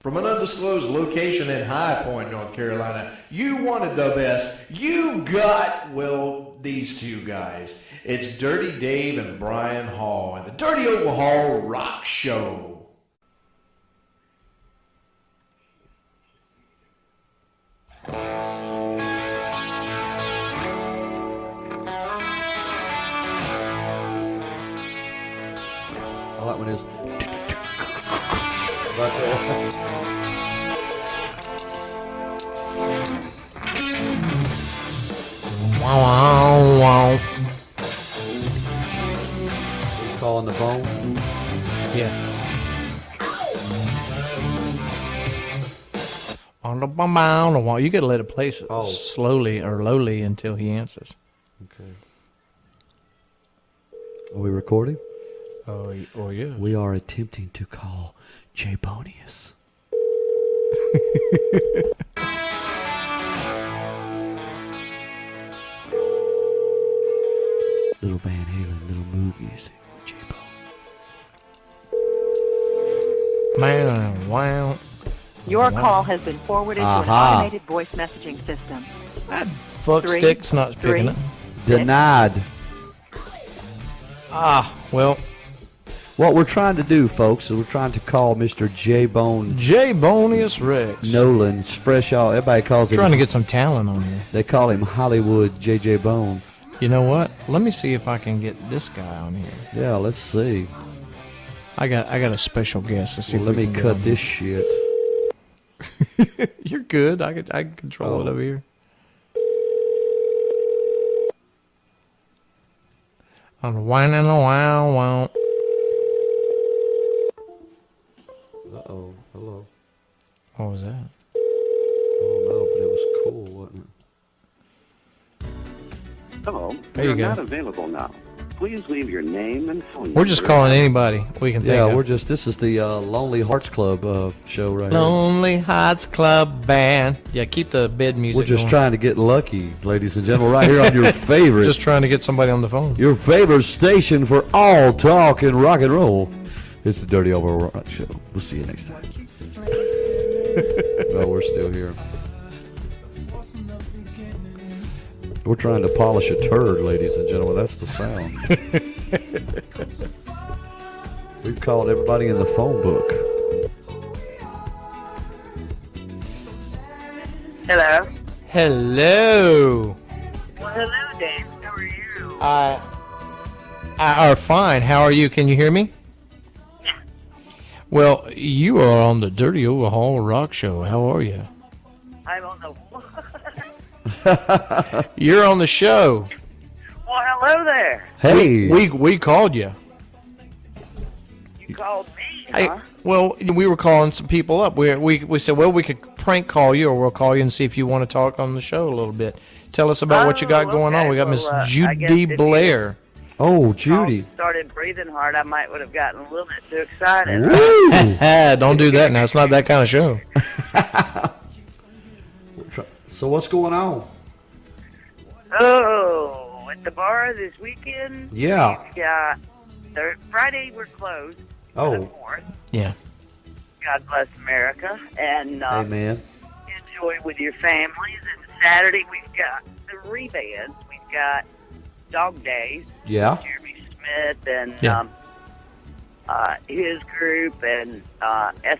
From an undisclosed location in High Point, North Carolina, you wanted the best. You got, well, these two guys. It's Dirty Dave and Brian Hall and the Dirty Overhaul Rock Show. All that one is. Right there. Wow, wow, wow. Calling the phone? Yeah. On the bow. You gotta let it play slowly or lowly until he answers. Okay. Are we recording? Oh yeah. We are attempting to call Jay Bonius. Little Van Halen, little mood music. J-Bone. Man, wow. Your call has been forwarded to an automated voice messaging system. That fuck stick's not picking up. Denied. Well. What we're trying to do, folks, is we're trying to call Mr. J-Bone. J-Bonius Rex. Nolan, fresh out. Everybody calls him. Trying to get some talent on here. They call him Hollywood J.J. Bone. You know what? Let me see if I can get this guy on here. Yeah, let's see. I got a special guest. Let's see. Well, let me cut this shit. You're good. I can control it over here. On whining a wow. Uh-oh. Hello. What was that? I don't know, but it was cool, wasn't it? Hello. There you go. Not available now. Please leave your name and phone number. We're just calling anybody we can think of. Yeah, this is the Lonely Hearts Club show right Lonely Hearts Club Band. Yeah, keep the bed music We're just going. trying to get lucky, ladies and gentlemen, right here on your favorite. Just trying to get somebody on the phone. Your favorite station for all talk and rock and roll. It's the Dirty Overhaul Rock Show. We'll see you next time. No, we're still here. We're trying to polish a turd, ladies and gentlemen. That's the sound. We've called everybody in the phone book. Hello. Hello. Well, hello, Dave. How are you? I are fine. How are you? Can you hear me? Yeah. Well, you are on the Dirty Overhaul Rock Show. How are you? I'm on the... You're on the show. Well, hello there. Hey. We called you. You called me, Hey, huh? well, we were calling some people up. We said, well, we could prank call you, or we'll call you and see if you want to talk on the show a little bit. Tell us about what you got going on. We got Miss Judy Blair. Oh, Judy. Started breathing hard, I might would have gotten a little bit too excited. Don't do that now. It's not that kind of show. So what's going on? Oh, at the bar this weekend? Yeah. Yeah. Friday we're closed. Oh. For the 4th. Yeah. God bless America. And Amen. enjoy with your families. And Saturday we've got the rebands. We've got Dog Days. Yeah. Jeremy Smith and Yeah. his group and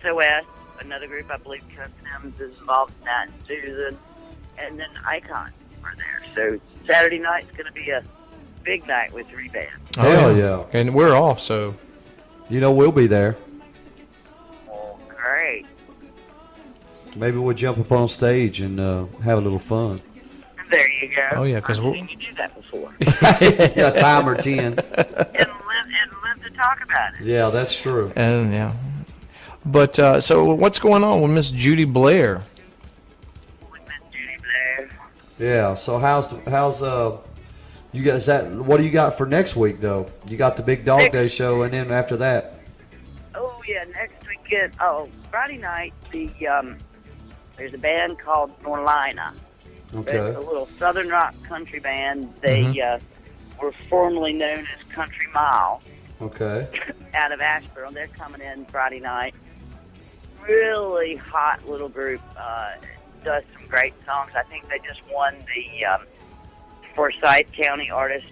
SOS, another group. I believe Customs is involved in that, and Susan. And then Icon are there. So Saturday night's going to be a big night with three bands. Hell yeah. And we're off, so. You know we'll be there. Well, great. Maybe we'll jump up on stage and have a little fun. There you go. Oh, yeah, 'cause I've we'll- seen you do that before. Yeah, time or 10. and live to talk about it. Yeah, that's true. And, yeah. But, so what's going on with Miss Judy Blair? With Miss Judy Blair. Yeah. So how's you guys what do you got for next week though? You got the big Dog Day show, and then after that. Oh yeah, next weekend. Oh, Friday night. There's a band called NOLEN. Okay. It's a little southern rock country band. They were formerly known as Country Mile. Okay. Out of Asheboro. They're coming in Friday night. really hot little group. Does some great songs. I think they just won the Forsyth County Artist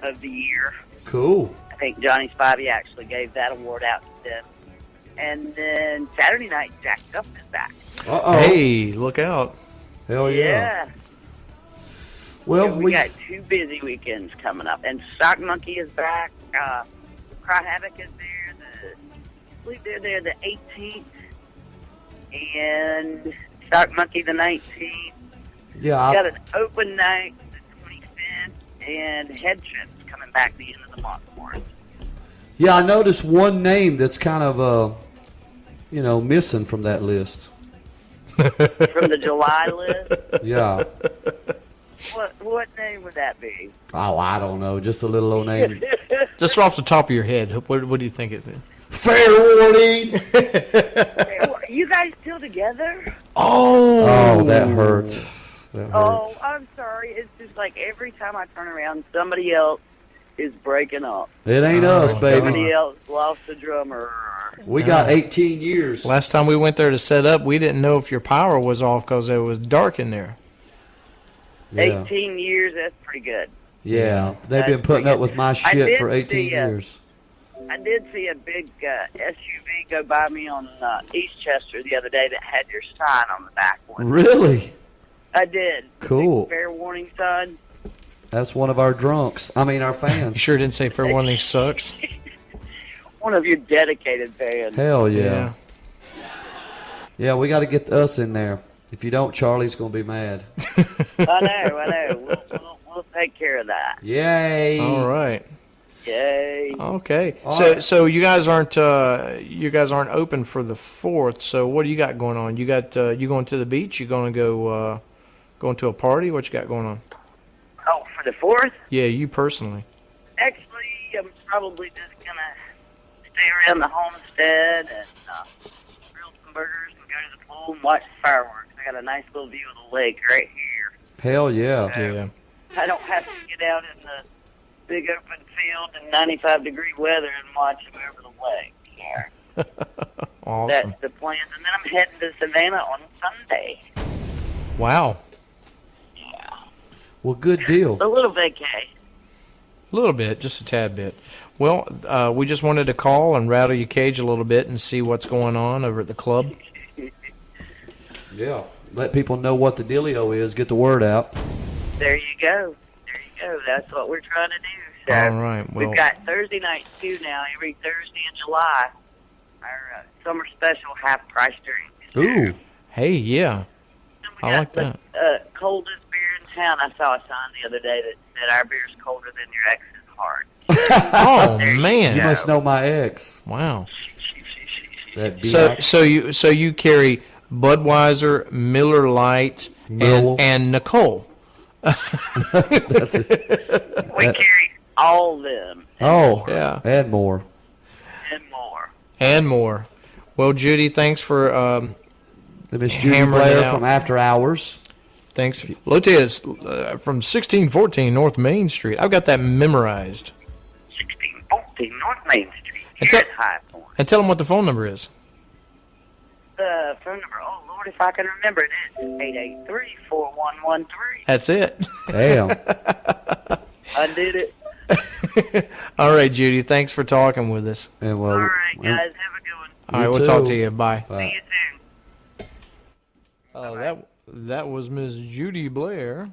of the Year. Cool. I think Johnny Spivey actually gave that award out to them. And then Saturday night, Jack Duff is back. Uh-oh. Hey, look out. Hell yeah. Well, Well, we got 2 busy weekends coming up. And Stock Monkey is back. Cry Havoc is there. I believe they're there the 18th. And Stock Monkey the 19th. yeah, Got an open night the 25th. And Head Trips coming back the end of the month for us. yeah, I noticed one name that's kind of, missing from that list. From the July list. Yeah. What name would that be? Oh, I don't know. Just a little old name. Just off the top of your head, what do you think it is? Fair warning. You guys still together? Oh, that hurt. That hurt. Oh, I'm sorry. It's just like every time I turn around, somebody else is breaking up. It ain't us, baby. Somebody else lost a drummer. We got 18 years. Last time we went there to set up, we didn't know if your power was off because it was dark in there. Yeah. 18 years, that's pretty good. Yeah, they've been putting up with my shit for 18 see, years. I did see a big SUV go by me on Eastchester the other day that had your sign on the back one. Really? I did. Cool. Big fair warning sign. That's one of our drunks. I mean, our You fans. sure didn't say fair warning sucks? One of your dedicated fans. Hell yeah. Yeah, we got to get us in there. If you don't, Charlie's going to be mad. I know. We'll take care of that. Yay. All right. Yay. Okay. All So right. so you guys aren't open for the 4th. So what do you got going on? You going to the beach? You going to go going to a party? What you got going on? Oh, for the 4th? Yeah, you personally. Actually, I'm probably just going to stay around the homestead and grill some burgers and go to the pool and watch the fireworks. I got a nice little view of the lake right here. Hell yeah. Yeah. I don't have to get out in the big open field in 95-degree weather and watch them over the lake. Yeah. Awesome. That's the plan. And then I'm heading to Savannah on Sunday. Wow. Yeah. Well, good deal. A little vacay. A little bit, just a tad bit. Well, we just wanted to call and rattle your cage a little bit and see what's going on over at the club. Yeah. Let people know what the dealio is. Get the word out. There you go. That's what we're trying to do. So All right. Well, we've got Thursday nights too now. Every Thursday in July, our summer special half price drinks. Ooh. hey, yeah. And we I got like that. The coldest beer in town. I saw a sign the other day that said our beer's colder than your ex's heart. Oh There you man. You go. must know my ex. Wow. That So you carry Budweiser, Miller Lite, Millwall. and Nicole. That's it. We carry all them Oh, Yeah. and more. and more. And more. Well, Judy, thanks for Miss Judy Hammering it Blair out. from After Hours. thanks. Lotte is from 1614 North Main Street. I've got that memorized. 1614 North Main Street. And Here tell- at High Point. And tell them what the phone number is. The phone number, oh Lord, if I can remember it, it's 883-4113. That's it. Damn. I did it. All right, Judy. Thanks for talking with us. And well, All right, guys, have a good one. All right, You we'll talk too. to you. Bye. See you soon. That was Ms. Judy Blair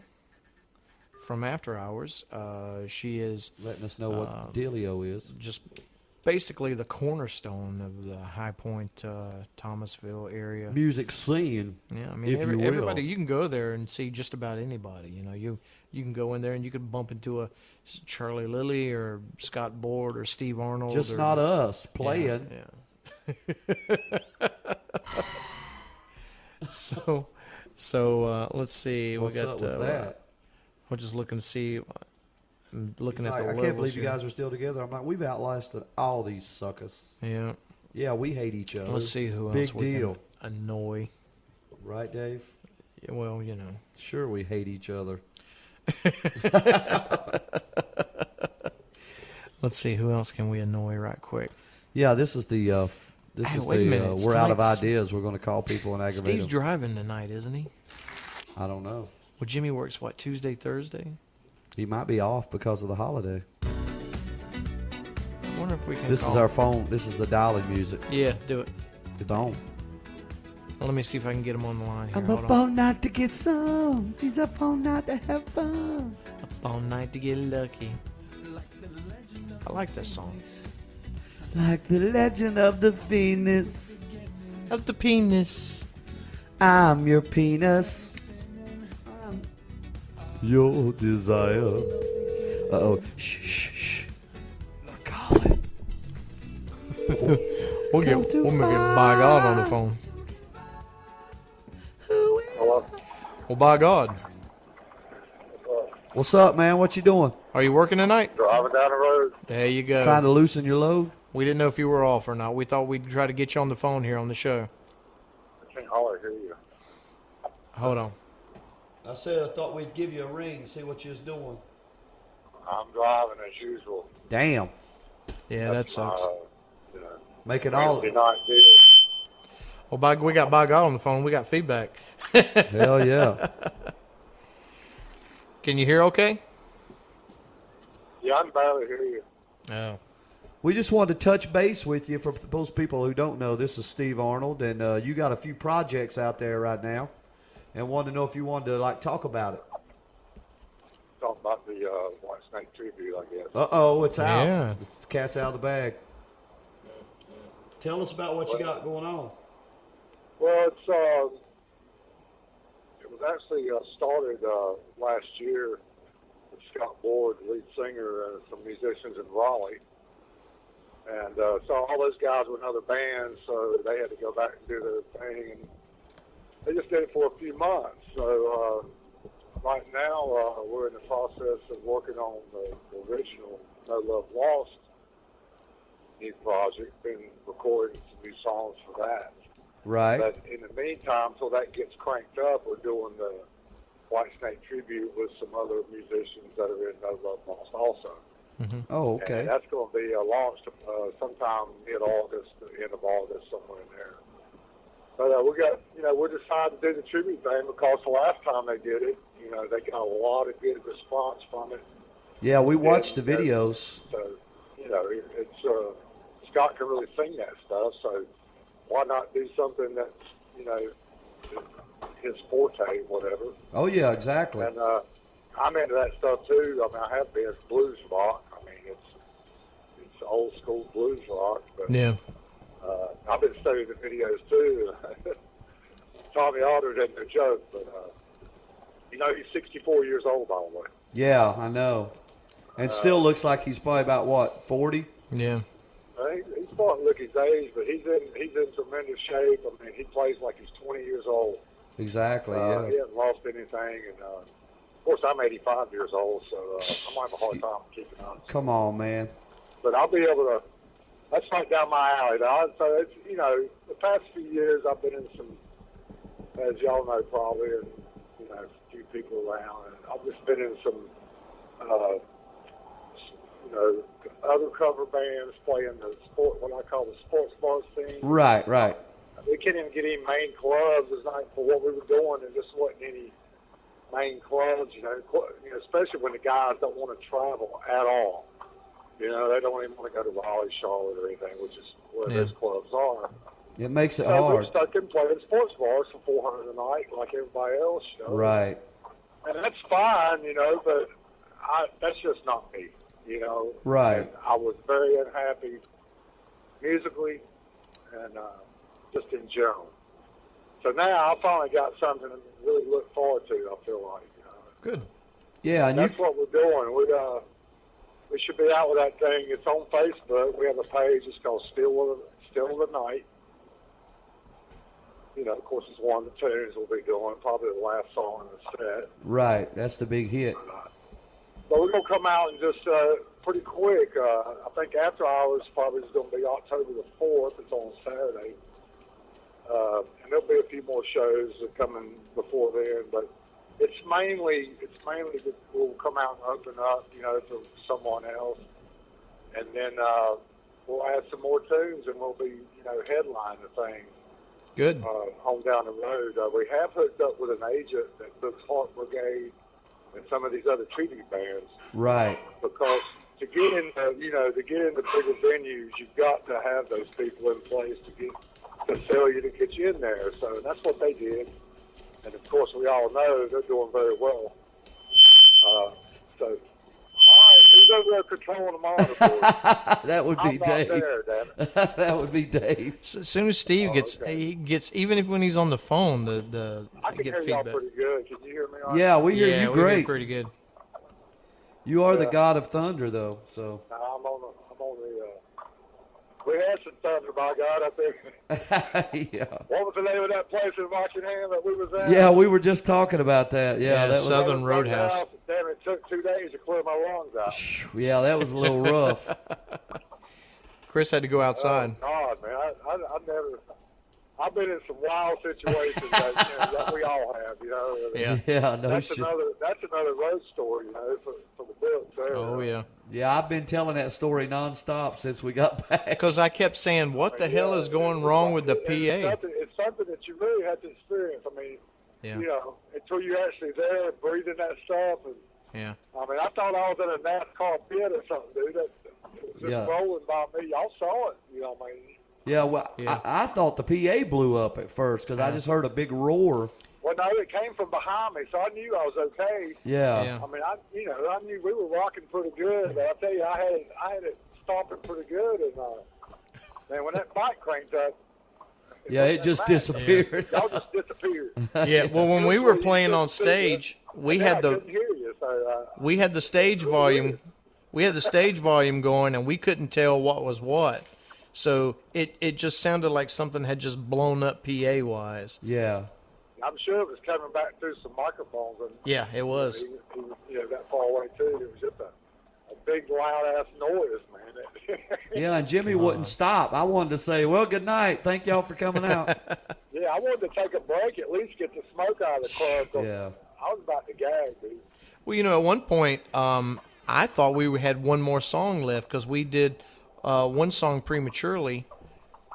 from After Hours. She is letting us know what the dealio is. just basically the cornerstone of the High Point, Thomasville area. Music scene. Yeah, I mean, if you will. everybody, you can go there and see just about anybody. You know, you can go in there and you could bump into a Charlie Lilly or Scott Board or Steve Arnold. Just or, not us playing. Yeah. So let's see. What's we got up with that? We'll just look and see. I'm looking He's at like, the I levels can't believe you here. guys are still together. I'm like, we've outlasted all these suckers. Yeah. Yeah, we hate each other. Let's see who else Big we deal. can annoy. Right, Dave? Yeah, well, you know. Sure, we hate each other. Let's see who else can we annoy right quick. Yeah, this is the This Hey, is wait a minute. we're out of Tonight's- ideas. We're going to call people and aggravate Steve's them. driving tonight, isn't he? I don't know. Well, Jimmy works, what, Tuesday, Thursday? He might be off because of the holiday. I wonder if we can This call is our phone. This is the dialing music. Yeah, do it. It's on. Well, let me see if I can get him on the line here. I'm Hold up on. all night to get some. She's up all night to have fun. Up all night to get lucky. I like this song. Like the legend of the Venus. Of the penis. I'm your penis. I'm your desire. Uh-oh. Shh, shh, shh. We're calling. We'll get by God on the phone. Hello? Well, by God. What's up, man? What you doing? Are you working tonight? Driving down the road. There you go. Trying to loosen your load? We didn't know if you were off or not. We thought we'd try to get you on the phone here on the show. I can't hardly hear you. Hold on. I said I thought we'd give you a ring, see what you was doing. I'm driving as usual. Damn. Yeah, that sucks. You know, Make it all. Wednesday night deal. Well, we got by God on the phone. We got feedback. Hell yeah. Can you hear okay? Yeah, I can barely hear you. Oh. We just wanted to touch base with you. For those people who don't know, this is Steve Arnold, and you got a few projects out there right now, and wanted to know if you wanted to like talk about it. Talking about the White Snake tribute, I guess. Uh-oh, it's out. Yeah. It's the cat's out of the bag. Tell us about what you got going on. Well, it was actually started last year with Scott Board, lead singer, and some musicians in Raleigh. And so all those guys were in other bands, so they had to go back and do their thing. And they just did it for a few months. So right now we're in the process of working on the original No Love Lost new project. Been recording some new songs for that. Right. But in the meantime, until that gets cranked up, we're doing the White Snake tribute with some other musicians that are in No Love Lost also. Oh, okay. And that's going to be launched sometime mid-August, the end of August, somewhere in there. But we got, we decided to do the tribute thing because the last time they did it, they got a lot of good response from it. Yeah, we watched the videos. So, it's Scott can really sing that stuff, so why not do something that's, his forte, whatever. Oh, yeah, exactly. And I'm into that stuff too. I mean, I have been. It's blues rock. I mean, it's old school blues rock. But Yeah. I've been studying the videos too. Tommy Aldridge isn't a joke, but he's 64 years old, by the way. Yeah, I know. And still looks like he's probably about, what, 40? Yeah. He's starting to look his age, but he's in tremendous shape. I mean, he plays like he's 20 years old. Exactly, yeah. He hasn't lost anything, and of course, I'm 85 years old, so I'm having a hard time keeping up. Come on, man. But I'll be able to. That's right down my alley. Now. So it's the past few years I've been in some, as y'all know probably, and a few people around, and I've just been in some, other cover bands playing the sport, what I call the sports bar scene. Right, right. We couldn't even get any main clubs this night for what we were doing. There just wasn't any main clubs, especially when the guys don't want to travel at all. They don't even want to go to Raleigh, Charlotte, or anything, which is where those clubs are. It makes it So we're hard. stuck in playing sports bars for $400 a night, like everybody else. Right. And that's fine, but that's just not me. Right. And I was very unhappy musically and just in general. So now I finally got something to really look forward to, I feel like. Good. Yeah, and That's what we're doing. We should be out with that thing. It's on Facebook. We have a page. It's called Still of the Night. Of course, it's one of the tunes we'll be doing, probably the last song in the set. Right, that's the big hit. But we're going to come out and just pretty quick. I think After Hours probably is going to be October the 4th. It's on Saturday. And there'll be a few more shows coming before then, but it's mainly that we'll come out and open up, to someone else, and then we'll add some more tunes, and we'll be, headline the thing Good. on down the road. We have hooked up with an agent that books Heart Brigade and some of these other treaty bands. Right. Because to get in the bigger venues, you've got to have those people in place to sell you, to get you in there. So that's what they did. And of course, we all know they're doing very well. So, all right, who's over there controlling the monitor board? That would be I'm not Dave. there, damn it. That would be Dave. As soon as Steve gets, okay. he gets, even if when he's on the phone, I I can get hear y'all feedback. pretty good. Can you hear me? All right? Yeah, we hear Yeah, you we hear great. pretty good. You are the Yeah. God of Thunder, though. So. No, I'm on the. We had some thunder, by God, up there. Yeah. What was the name of that place in Rockingham that we was at? Yeah, we were just talking about that. Yeah, Yeah, that was. Southern Roadhouse. Damn, it took 2 days to clear my lungs out. Yeah, that was a little rough. Chris had to go outside. Oh, God, man, I never. I've been in some wild situations that we all have, Yeah. Yeah, no That's shit. another road story, for the book there. Oh yeah. Yeah, I've been telling that story nonstop since we got back. Because I kept saying, "What the hell is going wrong with the PA?" It's something that you really have to experience. I mean, Yeah. until you're actually there breathing that stuff. And Yeah. I mean, I thought I was in a NASCAR pit or something, dude. It was just Yeah. rolling by me. Y'all saw it, I mean. Yeah, well, Yeah. I thought the PA blew up at first because I just heard a big roar. Well, no, it came from behind me, so I knew I was okay. Yeah. Yeah. I mean, I knew we were rocking pretty good, but I tell you, I had it stomping pretty good, and man, when that bike cranked up, Yeah, it just disappeared. y'all just disappeared. Yeah. Well, when we were playing on stage, we And then had I the couldn't hear you, so we had the stage volume. We had the stage volume going, and we couldn't tell what was what. So it just sounded like something had just blown up PA wise. Yeah. I'm sure it was coming back through some microphones, and Yeah, it was. he was that far away too. It was just a big loud ass noise, man. Yeah, and Jimmy wouldn't stop. I wanted to say, well, good night. Thank y'all for coming out. Yeah, I wanted to take a break, at least get the smoke out of the club. 'Cause Yeah. I was about to gag, dude. Well, at one point, I thought we had one more song left because we did one song prematurely,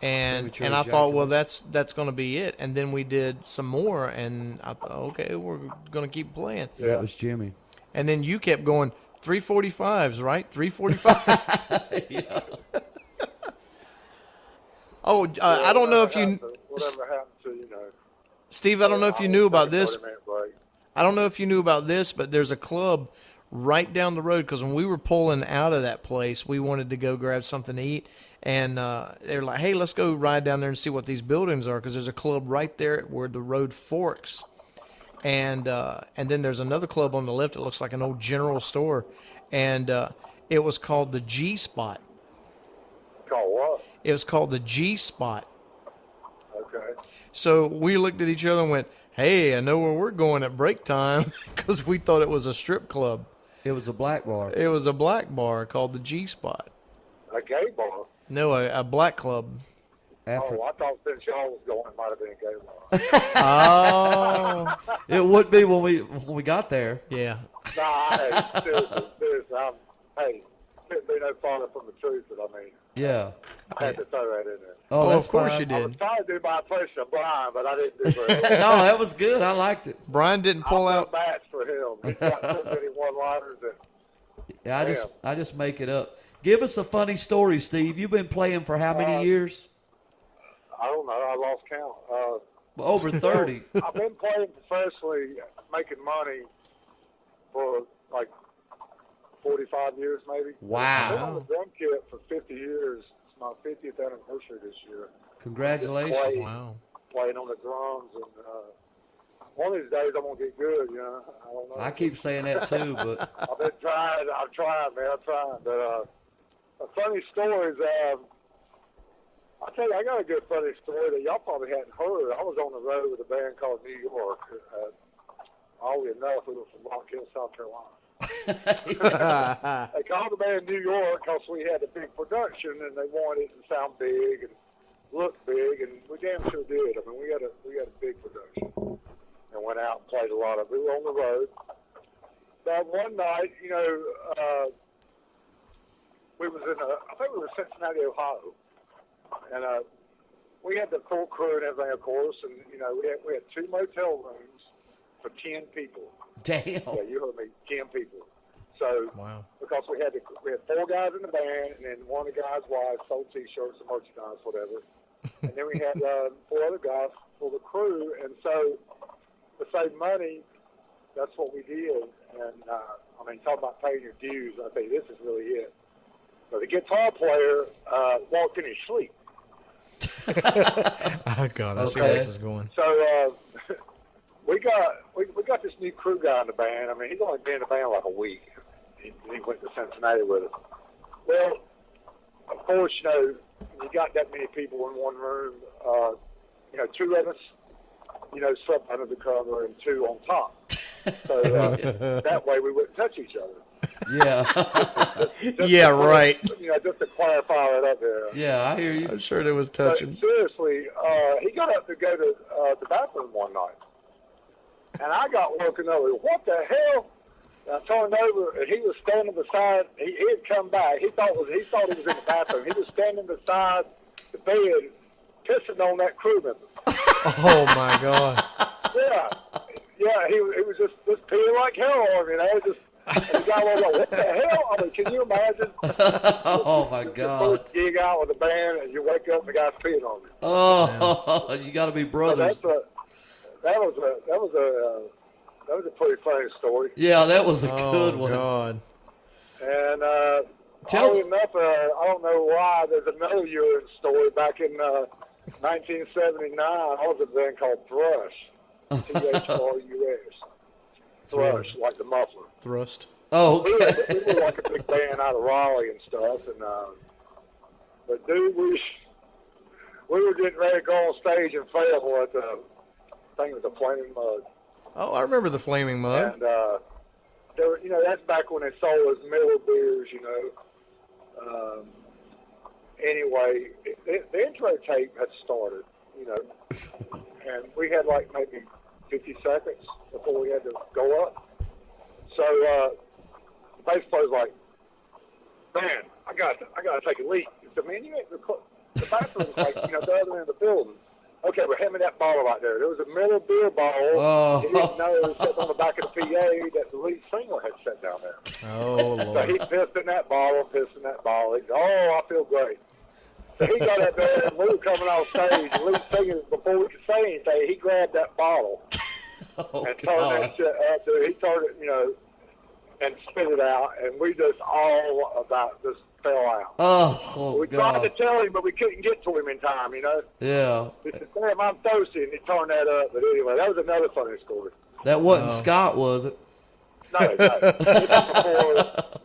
and Premature I thought, well, ejaculation. that's going to be it. And then we did some more, and I thought, okay, we're going to keep playing. Yeah, it was Jimmy. And then you kept going 345s, right? 345. Yeah. Oh, I don't know if you, Whatever happened to, Steve. I don't know if you knew about this. 30-minute break. I don't know if you knew about this, but there's a club right down the road because when we were pulling out of that place, we wanted to go grab something to eat. And they're like, hey, let's go ride down there and see what these buildings are because there's a club right there where the road forks. And then there's another club on the left that looks like an old general store. And it was called the G Spot. Call what? It was called the G Spot. Okay. So we looked at each other and went, hey, I know where we're going at break time because we thought it was a strip club. It was a black bar. It was a black bar called the G Spot. A gay bar. No, a black club. After, Oh, I thought since y'all was going, it might have been a gay bar. Oh, it would be when we got there. yeah. Nah, hey, seriously, hey, couldn't be no farther from the truth, but I mean, Yeah. I had to throw that in there. Oh, Oh, that's of course fine. you I was did. trying to do my impression of Brian, but I didn't do very well. No, that was good. I liked it. Brian didn't pull I'm no out. match for him. He's got so many one-liners that Yeah, Damn. I just make it up. Give us a funny story, Steve. You've been playing for how many years? I don't know. I lost count. Over 30. I've been playing professionally, making money for like 45 years, maybe. Wow. I've been on the drum kit for 50 years. It's my 50th anniversary this year. Congratulations. Play- Wow. Playing on the drums, and one of these days I'm gonna get good. I don't know. I keep saying that too, but I've been trying. I'm trying, man. I'm trying. But a funny story is, I tell you, I got a good funny story that y'all probably hadn't heard. I was on the road with a band called New York. Oddly enough, we were from Rock Hill, South Carolina. They called the band New York because we had a big production and they wanted it to sound big and look big, and we damn sure did. I mean, we had a big production and went out and played a lot of it. We were on the road. But one night, we was I think we were in Cincinnati, Ohio, and we had the full crew and everything, of course, and we had 2 motel rooms for 10 people. Damn. Yeah, you heard me, 10 people. So Wow. because we had 4 guys in the band, and then one of the guys' wives sold T-shirts and merchandise, whatever. And then we had 4 other guys for the crew, and so to save money, that's what we did. And talking about paying your dues, I think this is really it. So the guitar player walked in his sleep. Oh God, I see where Okay. this is going. So we got this new crew guy in the band. I mean, he's only been in the band like a week. He went to Cincinnati with us. Well, of course, you got that many people in one room. 2 of us, slept under the cover, and 2 on top. So that way we wouldn't touch each other. Yeah. Yeah, right. Just to clarify that up there. Yeah, I hear you. I'm sure there was But touching. seriously, he got up to go to the bathroom one night, and I got woken up. What the hell? And I turned over, and he was standing beside. He had come back. He thought he was in the bathroom. He was standing beside the bed, pissing on that crew member. Oh my God. Yeah. He was just peeing like hell on him. And the guy was like, "What the hell?" I mean, can you imagine? Oh my The God. first gig out with the band, and you wake up and the guy's peeing on you. Oh, you got to be So brothers. that was a pretty funny story. Yeah, that was a Oh good one. God. And Tell- oddly enough, I don't know why, there's another urine story back in 1979. I was in a band called Thrush, THRUS. Thrush, like the muffler. Thrust. Oh, We okay. were like a big band out of Raleigh and stuff, and but dude, we were getting ready to go on stage and fail at the thing with the Flaming Mud. Oh, I remember the Flaming Mud. And there were, that's back when they sold us Miller beers, Anyway, the intro tape had started, and we had like maybe 50 seconds before we had to go up. So the bass player's like, "Man, I got to take a leak." He said, "Man, you ain't the bathroom's like the other end of the building." Okay, well, hand me that bottle right there. There was a Miller beer bottle. Oh. He didn't know it was sitting on the back of the PA that the lead singer had set down there. Oh So Lord. he pissed in that bottle. He said, "Oh, I feel great." So he got up there, and we were coming off stage. The lead singer, before we could say anything, he grabbed that bottle Oh, and turned God. that shit up. He turned it, and spit it out, and we just all about just fell out. Oh, We tried to God. tell him, but we couldn't get to him in time, Yeah. He said, "Damn, I'm thirsty," and he turned that up. But anyway, that was another funny story. That wasn't Oh. Scott, was it? No, no. This was before,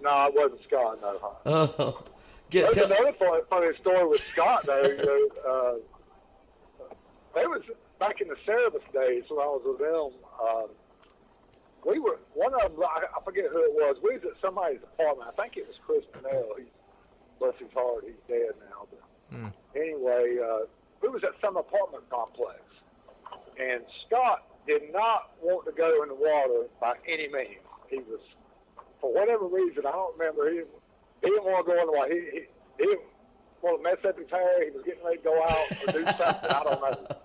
no, it wasn't Scott, no. Oh. There's another funny story with Scott, though. They was back in the Cerebus days when I was with them. We were one of them. I forget who it was. We was at somebody's apartment. I think it was Chris Pennell. Bless his heart, he's dead now. But anyway, we was at some apartment complex, and Scott did not want to go in the water by any means. He was, for whatever reason, I don't remember. He didn't want to go in the water. He didn't want to mess up his hair. He was getting ready to go out or do something. I don't know.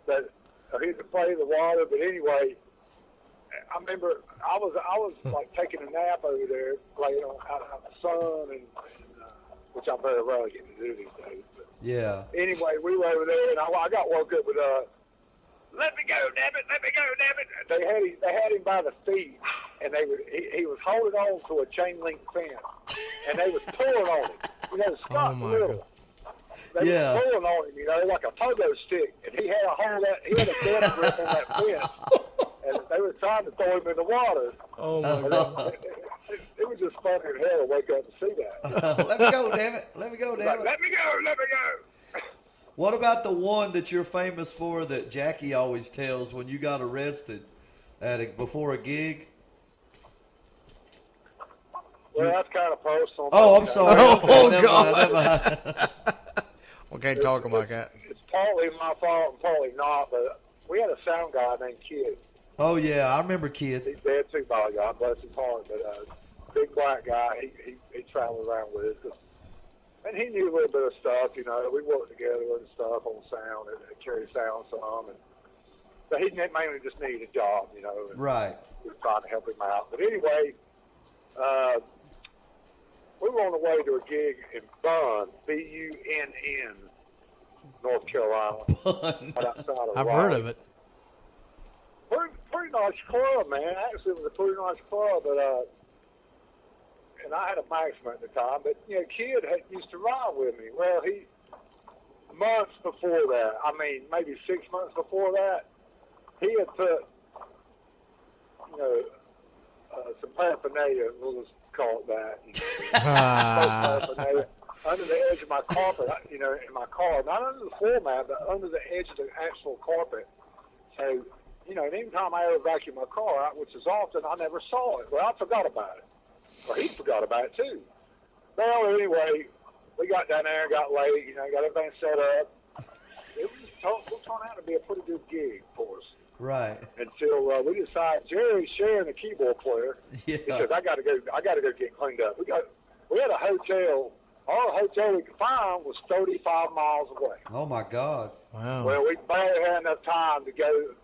But he had to play in the water. But anyway, I remember I was like taking a nap over there, laying out in the sun, and which I'm very rarely getting to do these days. But Yeah. anyway, we were over there, and I got woke up with "Let me go, damn it! Let me go, damn it!" They had him by the feet, and he was holding on to a chain link fence, and they was pulling on him. Scott's my little. They Yeah. was pulling on him, like a pogo stick, and he had he had a death grip on that fence, and they were trying to throw him in the water. Oh my God. It was just funny as hell to wake up and see that. Let me go, damn it. Let me go, Like, damn it. let me go. What about the one that you're famous for that Jackie always tells when you got arrested before a gig? Well, that's kind of personal. Oh, but, I'm sorry. Oh, Okay, never God. mind, never mind. We can't talk about that. It's partly my fault and partly not, but we had a sound guy named Kid. Oh, yeah, I remember Kid. He's dead too, by God bless his heart, but big black guy. He traveled around with us. And he knew a little bit of stuff, you know. We worked together and stuff on sound and carry sound some. But he mainly just needed a job, you know. And Right. we were trying to help him out. But anyway, we were on the way to a gig in Bunn, Bunn, North Carolina. Bunn. Right outside of I've Raleigh. heard of it. Pretty nice club, man. Actually, it was a pretty nice club, but and I had a Maxima at the time. But you know, Kid used to ride with me. Well, he months before that, I mean, maybe 6 months before that, he had put some paraphernalia, we'll just call it that. You know, paraphernalia under the edge of my carpet, you know, in my car, not under the floor mat, but under the edge of the actual carpet. So, you know, and any time I ever vacuum my car out, which is often, I never saw it. Well, I forgot about it. Well, he forgot about it, too. Well, anyway, we got down there, got late, you know, got everything set up. It turned out to be a pretty good gig for us. Right. Until we decided, Jerry's sharing the keyboard player. Yeah. He says, I gotta go get cleaned up. We had a hotel. Our hotel we could find was 35 miles away. Oh my God. Wow. Well, we barely had enough time to go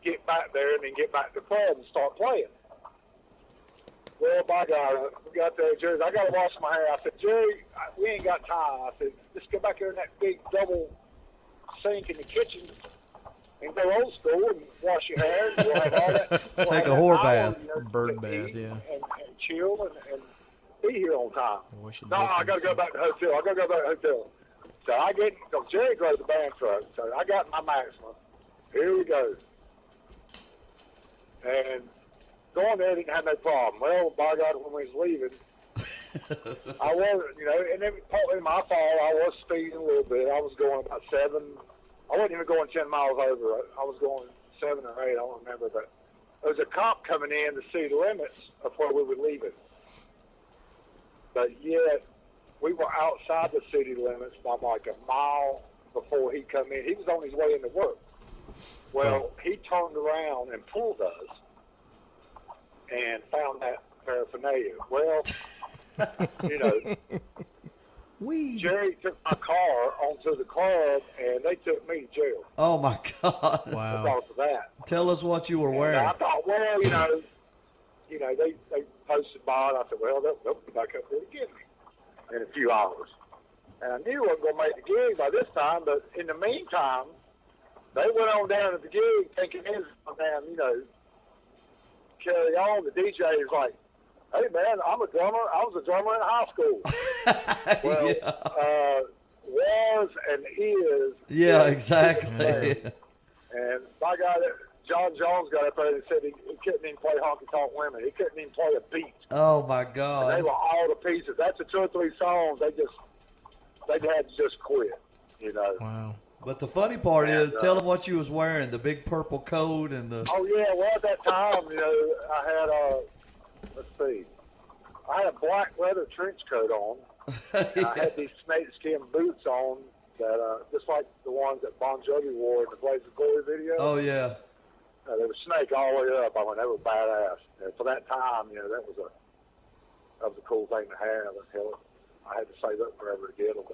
get back there and then get back to the club and start playing. Well, by God, we got there, Jerry. I got to wash my hair. I said, Jerry, we ain't got time. I said, just go back there in that big double sink in the kitchen and go old school and wash your hair. And we'll have all that. We'll Take have a that whore hour, bath. you know, Bird to bath, eat yeah. And chill and be here on time. Wash your No, dick I and got to go stuff. back to the hotel. I got to go back to the hotel. So Jerry drove the band truck. So I got my Maxima. Here we go. And going there didn't have no problem. Well, by God, when we was leaving, I was, you know, and then partly my fault, I was speeding a little bit. I was going about 7. I wasn't even going 10 miles over. I was going 7 or 8. I don't remember, but there was a cop coming in to see the limits of where we were leaving. But yet, we were outside the city limits by like a mile before he come in. He was on his way into work. Well, he turned around and pulled us and found that paraphernalia. Well, you know, Jerry took my car onto the club, and they took me to jail Oh my God. Wow. because of that. Tell us what you were And wearing. I thought, well, you know, they posted bond. I said, well, they'll be back up there to get me in a few hours. And I knew I wasn't going to make the gig by this time, but in the meantime, they went on down to the gig thinking it was down, you know, carry on. The DJ is like, hey, man, I'm a drummer. I was a drummer in high school. Well, Yeah. was and is. Yeah, is exactly. And by God, John Jones got up there and said he couldn't even play honky tonk women. He couldn't even play a beat. Oh my And they God. were all to pieces. That's the 2 or 3 songs. They had to just quit. You know. Wow. But the funny part is, And, tell them what you was wearing, the big purple coat and the. Oh yeah. Well, at that time, you know, I had let's see, I had a black leather trench coat on. And I had these snakeskin boots on that, just like the ones that Bon Jovi wore in the Blaze of Glory video. Oh yeah. They were snake all the way up. I mean, they were badass. And for that time, you know, that was a cool thing to have. And hell, I had to save up forever to get them.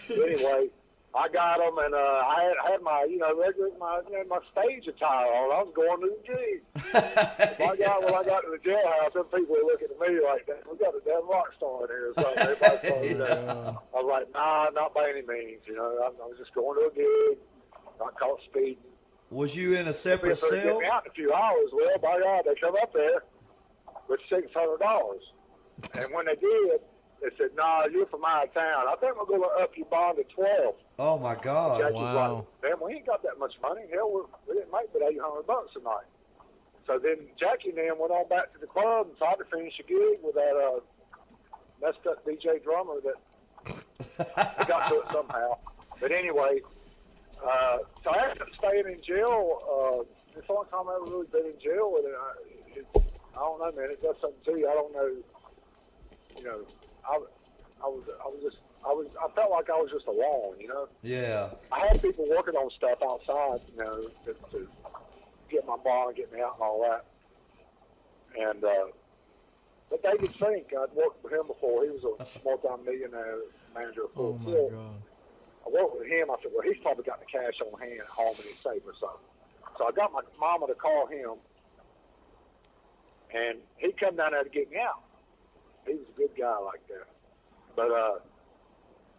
But anyway, I got them, and I had my, you know, my stage attire on. I was going to the gig. My God, when I got to the jailhouse, some people were looking at me like, we got a damn rock star in here or something. Everybody thought, you know, I was like, nah, not by any means. You know, I was just going to a gig. Got caught speeding. Was you in a They separate get cell? me out in a few hours. Well, by God, they come up there with $600. And when they did, they said, nah, you're from out of town. I think we're going to up your bond to 12. Oh my God. Judge was Wow. like, damn, we ain't got that much money. Hell, we didn't make but $800 a night. So then Jackie and them went on back to the club and tried to finish the gig with that messed up DJ drummer that they got to it somehow. But anyway, so I ended up staying in jail. It's the only time I've ever really been in jail with it. I don't know, man. It does something to you. I don't know. You know, I felt like I was just alone, you know. Yeah. I had people working on stuff outside, you know, to get my bond, get me out and all that. And, but David Fink, I'd worked with him before. He was a multi-millionaire manager of Oh Full my Tilt. God. I worked with him. I said, well, he's probably got the cash on hand at home and he's saving something. So I got my mama to call him, and he come down there to get me out. He was a good guy like that. But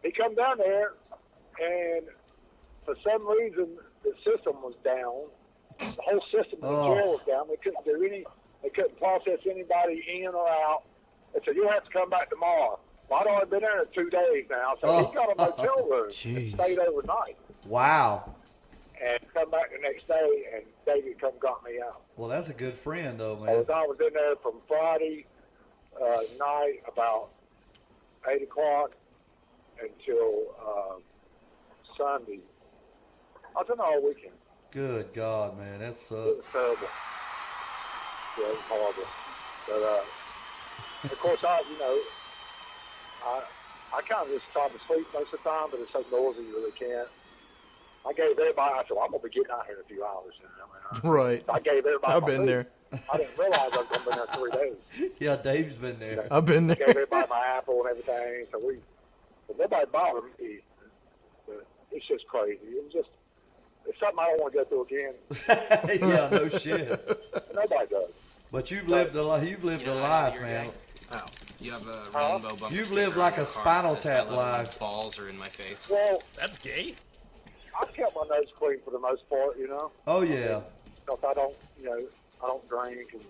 he come down there, and for some reason the system was down. The whole system of the jail was down. They couldn't do they couldn't process anybody in or out. They said, you'll have to come back tomorrow. Well, I'd already been there 2 days now, so he got a motel room and stayed overnight. Wow. And come back the next day, and David come got me out. Well, that's a good friend, though, I man. was in there from Friday night about 8 o'clock until Sunday. I was in all weekend. Good God, man, that It sucks. was terrible. Yeah, it was horrible. But of course, I kind of just try to sleep most of the time, but it's so noisy you really can't. I gave everybody. I said, well, I'm gonna be getting out here in a few hours. Right. I gave everybody. I've my been food. there. I didn't realize I was gonna be there 3 days. Yeah, Dave's been there. I've been I there. gave everybody my apple and everything. So but nobody bothered me. But it's just crazy. It's something I don't want to go through again. Yeah, no shit. Nobody does. But you've lived a life. You've lived a life, man. Oh, you have a rainbow bumper You've sticker lived on like your a car Spinal that says, Tap "I love it when life." Falls are in my face. Well, That's gay. I've kept my nose clean for the most part, Oh yeah. Because I don't drink, and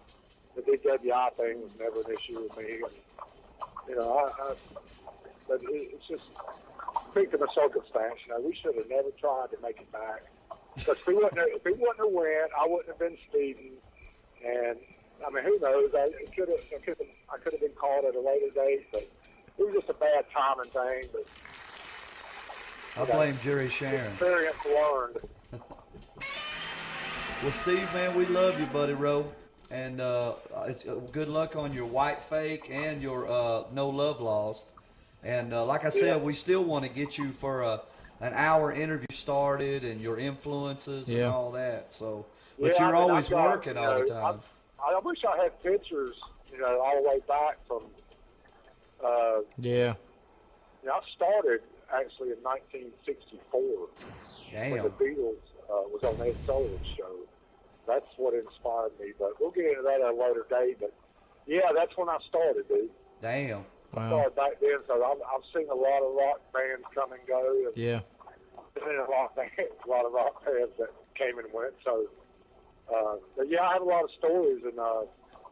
the DWI thing was never an issue with me. And, but it's just victim of circumstance. We should have never tried to make it back. Because if he wouldn't have went, I wouldn't have been speeding. And I mean, who knows? I could have been called at a later date, but it was just a bad timing thing. But I blame Jerry Sharon. experience learned. Well, Steve, man, we love you, buddy, Roe. And good luck on your white fake and your no love lost. And like I said, we still want to get you for an hour interview started and your influences and all that. So, but you're always working all the time. I wish I had pictures, all the way back from. Yeah. I started actually in 1964 Damn. when the Beatles was on Ed Sullivan's show. That's what inspired me. But we'll get into that at a later date. But yeah, that's when I started, dude. Damn. I started back then, so I've seen a lot of rock bands come and go. And Yeah. seen a lot of rock bands that came and went. So, but yeah, I have a lot of stories, and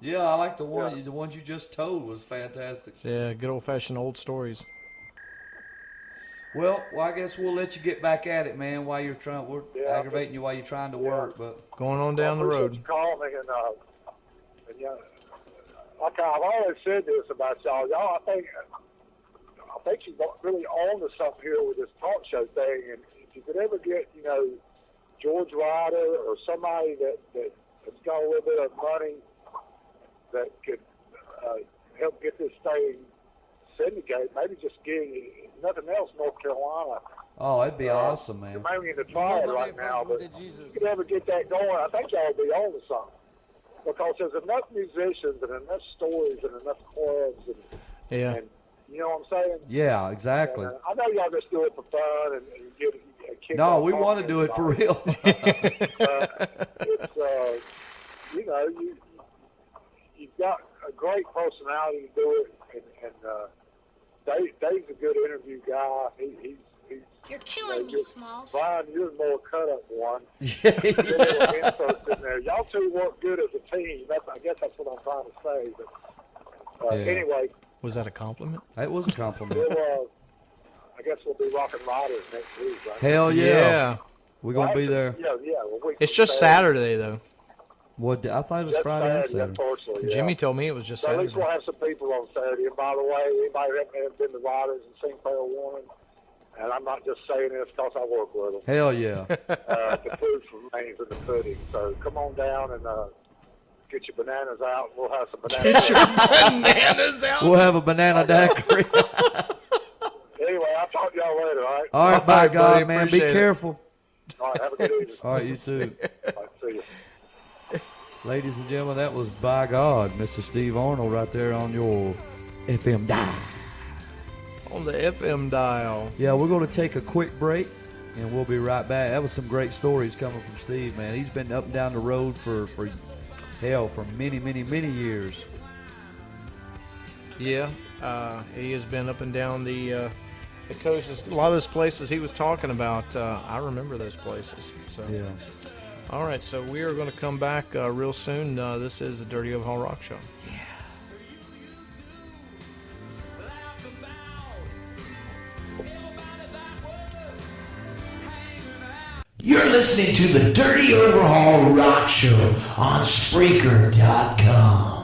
Yeah, I like the ones you just told was fantastic. Yeah, good old-fashioned old stories. Well, I guess we'll let you get back at it, man. While you're trying, we're aggravating you while you're trying to work, but Going on down the I appreciate road. you calling me, and like I've always said this about y'all. I think you really on to something here with this talk show thing. And if you could ever get, George Ryder or somebody that's got a little bit of money that could help get this thing syndicated, maybe just get nothing else, North Carolina. oh, it'd be awesome, man. You're mainly in the trial right now, but if you could ever get that going, I think y'all would be on to something. Because there's enough musicians and enough stories and enough clubs Yeah. and you know what I'm saying? Yeah, exactly. And, I know y'all just do it for fun and get a kick. No, we want to do it for real. It's you've got a great personality to do it, and Dave's a good interview guy. He's You're killing me, Smalls. Brian, you're the more cut up one. Yeah. Get little inserts in there. Y'all two work good as a team. I guess that's what I'm trying to say. But anyway, Was that a compliment? It was a compliment. I guess we'll be rocking Riders next week, right? Hell yeah. We're going to be there. Yeah. Well, It's just Saturday, though. What? I thought it was Just Friday and Saturday, Saturday. unfortunately, yeah. Jimmy told me it was just So at least Saturday. we'll have some people on Saturday. And by the way, anybody that has been to Riders and seen Fair Warning, and I'm not just saying this because I work with them, Hell yeah. the proof remains in the pudding. So come on down and get your bananas out. We'll have some bananas. Get your bananas out. We'll have a banana daiquiri. Anyway, I'll talk to y'all later, all right? All right, by buddy, God, man. Be appreciate it. careful. All right, have a good evening. All right, you too. All right, see you. Ladies and gentlemen, that was, by God, Mr. Steve Arnold right there on your FM dial. on the FM dial. Yeah, we're going to take a quick break, and we'll be right back. That was some great stories coming from Steve, man. He's been up and down the road for many, many, many years. Yeah, he has been up and down the coast. A lot of those places he was talking about, I remember those places. So, Yeah. All right, so we are going to come back real soon. This is the Dirty Overhaul Rock Show. You're listening to the Dirty Overhaul Rock Show on Spreaker.com.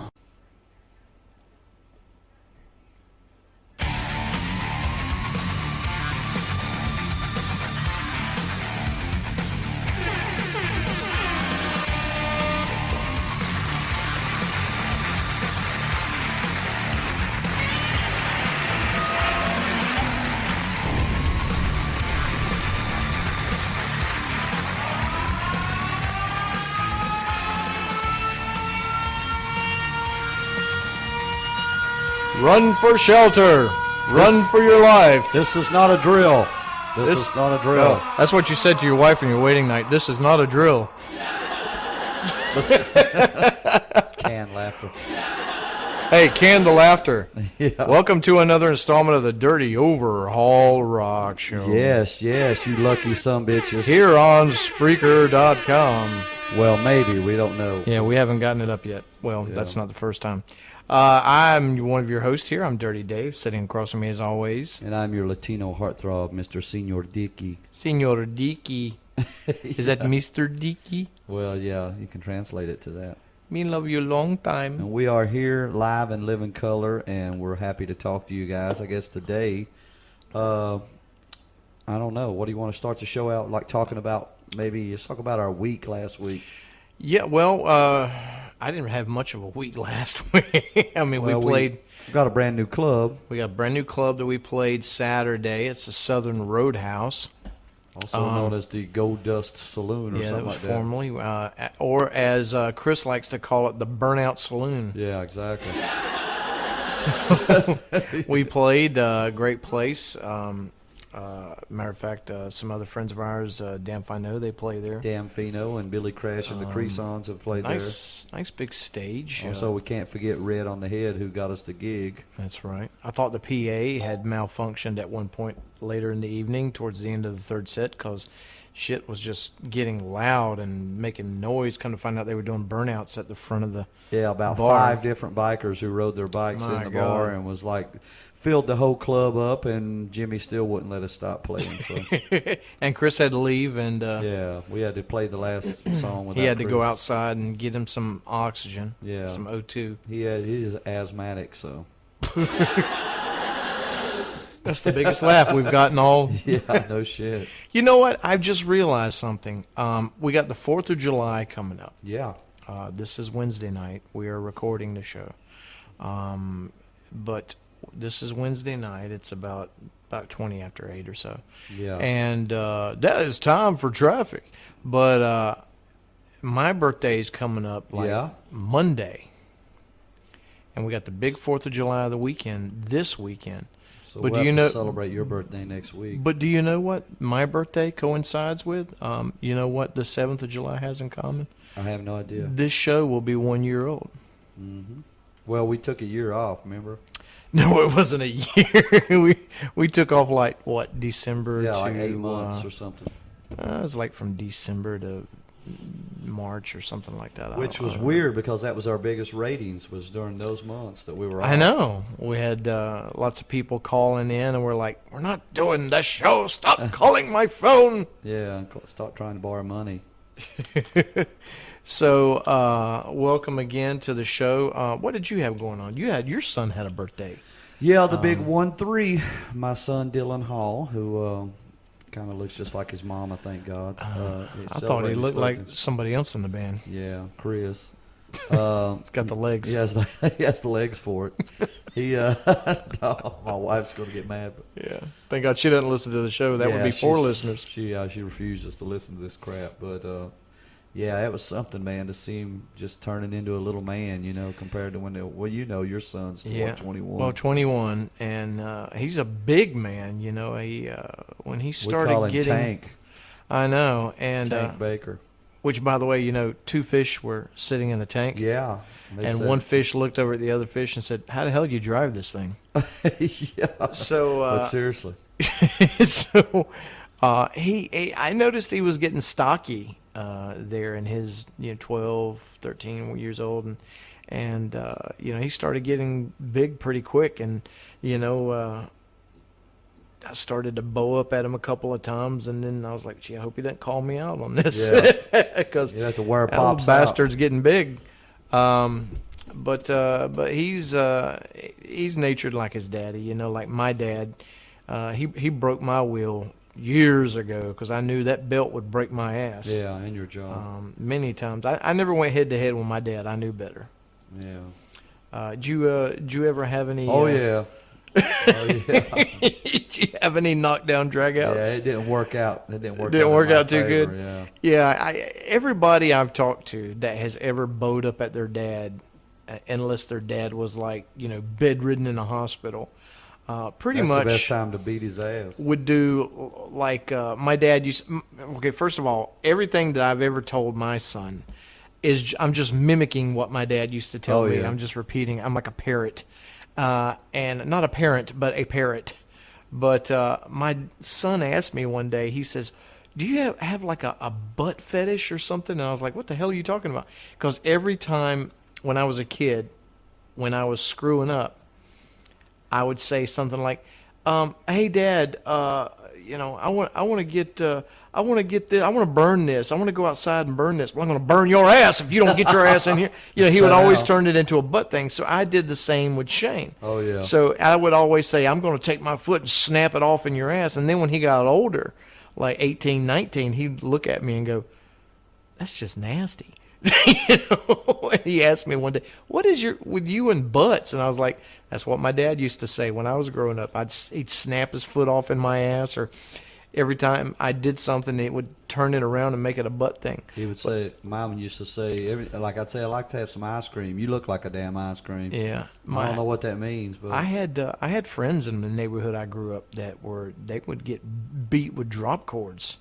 Run for shelter. Run for your life. This is not a drill. This is not a drill. No, that's what you said to your wife on your wedding night. This is not a drill. Canned laughter. Hey, can the laughter. Yeah. Welcome to another installment of the Dirty Overhaul Rock Show. Yes, you lucky sumbitches. Here on Spreaker.com. Well, maybe. We don't know. Yeah, we haven't gotten it up yet. Well, that's not the first time. I'm one of your hosts here. I'm Dirty Dave, sitting across from me as always. And I'm your Latino heartthrob, Mr. Senor Dicky. Senor Dicky. Is that Mr. Dicky? Well, yeah, you can translate it to that. Me love you a long time. And we are here live and live in color, and we're happy to talk to you guys. I guess today, I don't know. What do you want to start the show out like talking about? Maybe let's talk about our week last week. Yeah, well, I didn't have much of a week last week. I mean, we played. We got a brand new club. We got a brand new club that we played Saturday. It's the Southern Roadhouse. Also known as the Gold Dust Saloon or something like that. Formerly, or as Chris likes to call it, the Burnout Saloon. Yeah, exactly. So we played, great place. Matter of fact, some other friends of ours, Dan Fino, they play there. Dan Fino and Billy Crash and the Cresons have played there. Nice big stage. Also, we can't forget Red on the Head, who got us the gig. That's right. I thought the PA had malfunctioned at one point later in the evening towards the end of the third set because shit was just getting loud and making noise. Come to find out they were doing burnouts at the front of the about bar. 5 different bikers who rode their bikes My in the God. bar and was like filled the whole club up, and Jimmy still wouldn't let us stop playing. So and Chris had to leave, and yeah, we had to play the last song without he had to Chris. go outside and get him some oxygen, Yeah. some O2. He's asthmatic, so That's the biggest laugh we've gotten all. yeah, no shit. You know what? I've just realized something. We got the 4th of July coming up. Yeah, This is Wednesday night. We are recording the show. But this is Wednesday night. It's about 20 after 8 or so. yeah. And that is time for traffic. But my birthday is coming up Monday. And we got the big 4th of July of the weekend this weekend. So but we'll do you have know? to celebrate your birthday next week. But do you know what my birthday coincides with? You know what the 7th of July has in common? I have no idea. This show will be 1 year old. Mm-hmm. Well, we took a year off, remember? No, it wasn't a year. we took off like what, December Yeah, to like 8 months or something. it was like from December to March or something like that. Which I was don't know. weird because that was our biggest ratings was during those months that we were off. I know. We had lots of people calling in, and we're like, "We're not doing the show. Stop calling my phone." Yeah, stop trying to borrow money. So, welcome again to the show. What did you have going on? Your son had a birthday. Yeah, the big 1-3. My son Dylan Hall, who kind of looks just like his mama, thank God. I thought he looked like somebody else in the band. Yeah, Chris. He's got the legs. He has the legs for it. He, no, my wife's going to get mad. But Yeah. Thank God she doesn't listen to the show. That would be 4 listeners. She refuses to listen to this crap. But Yeah, it was something, man, to see him just turning into a little man, compared to when your son's 21. Well, 21, and he's a big man. He when he started we call him getting Tank. I know, and Tank Baker. which, by the way, two fish were sitting in a tank. Yeah. And one fish looked over at the other fish and said, "How the hell do you drive this thing?" Yeah. So, but seriously. so I noticed he was getting stocky there in his 12, 13 years old, and he started getting big pretty quick, and I started to bow up at him a couple of times, and then I was like, "Gee, I hope he doesn't call me out on this," because you have to wear that pops little bastard's getting big. But he's natured like his daddy, like my dad. He broke my wheel years ago because I knew that belt would break my ass. Yeah, and your jaw. Many times. I never went head to head with my dad. I knew better. Yeah. Did you ever have any? Oh yeah. Oh yeah. Did you have any knockdown dragouts? Yeah, it didn't work out. It didn't work. Didn't work out too favor, good. Yeah. Everybody I've talked to that has ever bowed up at their dad, unless their dad was like bedridden in a hospital, pretty That's much the best time to beat his ass. would do like my dad used. Okay, first of all, everything that I've ever told my son is I'm just mimicking what my dad used to tell me. Yeah. I'm just repeating. I'm like a parrot. And not a parent, but a parrot. But my son asked me one day, he says, "Do you have like a butt fetish or something?" And I was like, "What the hell are you talking about?" Because every time when I was a kid, when I was screwing up, I would say something like, "Hey, Dad, I want to get this. I want to burn this. I want to go outside and burn this. Well, I'm going to burn your ass if you don't get your ass in here." He would always turn it into a butt thing. So I did the same with Shane. Oh yeah. So I would always say, "I'm going to take my foot and snap it off in your ass." And then when he got older, like 18, 19, he'd look at me and go, "That's just nasty." And he asked me one day, "What is with you and butts?" And I was like, "That's what my dad used to say when I was growing up. He'd snap his foot off in my ass, or every time I did something, it would turn it around and make it a butt thing." He would say, Mom used to say, I'd say, "I like to have some ice cream. You look like a damn ice cream." Yeah. I don't know what that means, but I had friends in the neighborhood I grew up they would get beat with drop cords.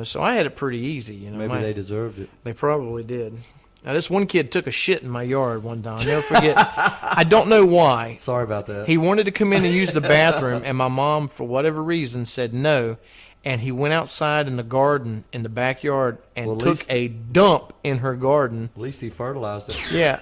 So I had it pretty easy. maybe they deserved it. They probably did. Now, this one kid took a shit in my yard one time. I'll never forget. I don't know why. Sorry about that. He wanted to come in and use the bathroom, and my mom, for whatever reason, said no. And he went outside in the garden, in the backyard, and took a dump in her garden. At least he fertilized it. Yeah.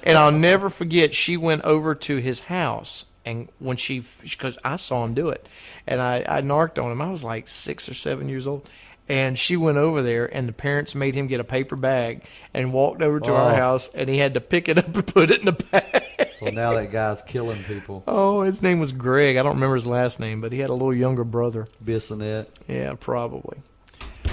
And I'll never forget, she went over to his house, and when because I saw him do it, and I narked on him. I was like 6 or 7 years old. And she went over there, and the parents made him get a paper bag and walked over to our house, and he had to pick it up and put it in the bag. So now that guy's killing people. Oh, his name was Greg. I don't remember his last name, but he had a little younger brother. Bissonette. Yeah, probably.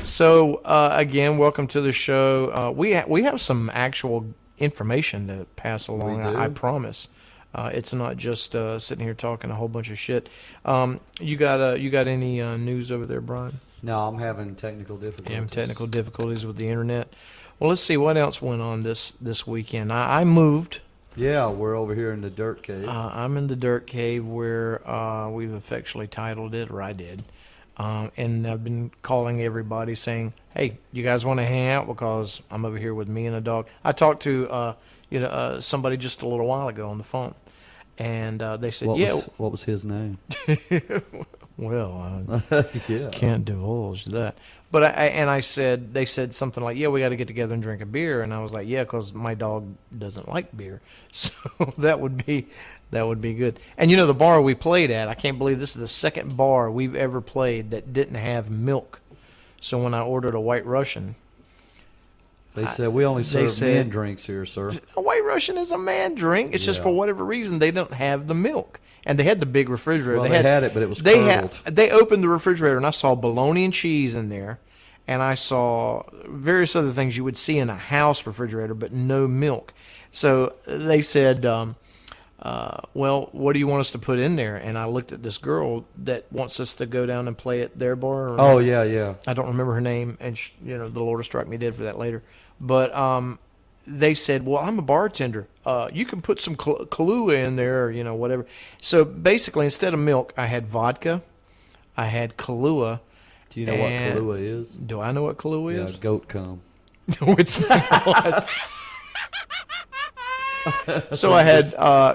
So, again, welcome to the show. We have some actual information to pass along, We do. I promise. It's not just sitting here talking a whole bunch of shit. You got any news over there, Brian? No, I'm having technical difficulties. Yeah, technical difficulties with the internet. Well, let's see what else went on this weekend. I moved. Yeah, we're over here in the dirt cave. I'm in the dirt cave where we've affectionately titled it, or I did. And I've been calling everybody saying, "Hey, you guys want to hang out? Because I'm over here with me and a dog." I talked to somebody just a little while ago on the phone, and they said, What was his name? Well, Yeah. can't divulge that. But they said something like, "Yeah, we got to get together and drink a beer." And I was like, "Yeah, because my dog doesn't like beer." So that would be good. And the bar we played at, I can't believe this is the second bar we've ever played that didn't have milk. So when I ordered a White Russian, They said, "We only serve men drinks here, sir." a White Russian is a man drink. It's just for whatever reason they don't have the milk. And they had the big refrigerator. Well, they had it, but it was they curdled. They opened the refrigerator, and I saw bologna and cheese in there, and I saw various other things you would see in a house refrigerator, but no milk. So they said, well, what do you want us to put in there? And I looked at this girl that wants us to go down and play at their bar. Oh, yeah. I don't remember her name, and the Lord will strike me dead for that later. But they said, well, I'm a bartender. You can put some Kahlua in there, or, whatever. So basically, instead of milk, I had vodka. I had Kahlua. Do you know what Kahlua is? Do I know what Kahlua is? Yeah, goat cum. No, it's not. So I had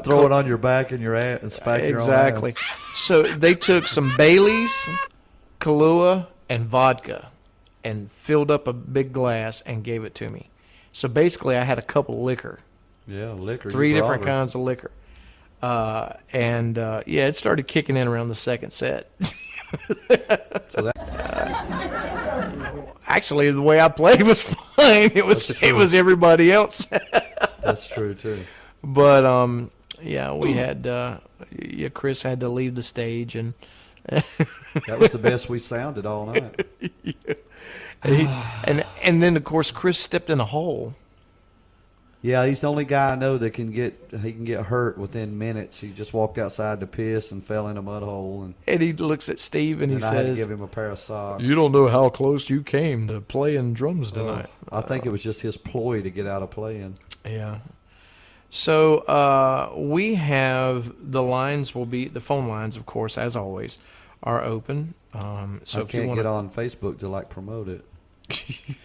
throw it on your back and your ass and smack your own ass. Exactly. So they took some Baileys, Kahlua, and vodka, and filled up a big glass and gave it to me. So basically, I had a cup of liquor. Yeah, liquor. 3 different kinds of liquor. And it started kicking in around the second set. Actually, the way I played was fine. It was everybody else. That's true too. But we had Chris had to leave the stage, and that was the best we sounded all night. and then of course Chris stepped in a hole. Yeah, he's the only guy I know that can get hurt within minutes. He just walked outside to piss and fell in a mud hole, and he looks at Steve and he says, I had to give him a pair of socks. "You don't know how close you came to playing drums tonight." I think it was just his ploy to get out of playing. Yeah. So we have the phone lines, of course, as always, are open. So I if you can't want get on Facebook to promote it.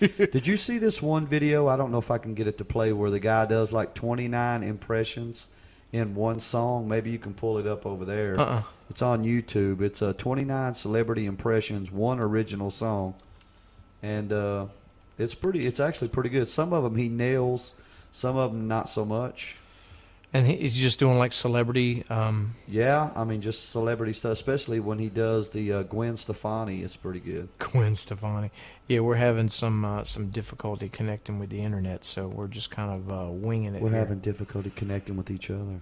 Did you see this one video? I don't know if I can get it to play, where the guy does 29 impressions in one song. Maybe you can pull it up over there. It's on YouTube. It's 29 celebrity impressions, one original song, and it's actually pretty good. Some of them he nails, some of them not so much. And he's just doing celebrity. Yeah, I mean just celebrity stuff, especially when he does the Gwen Stefani. It's pretty good. Gwen Stefani. Yeah, we're having some difficulty connecting with the internet, so we're just kind of winging it. We're here. having difficulty connecting with each other.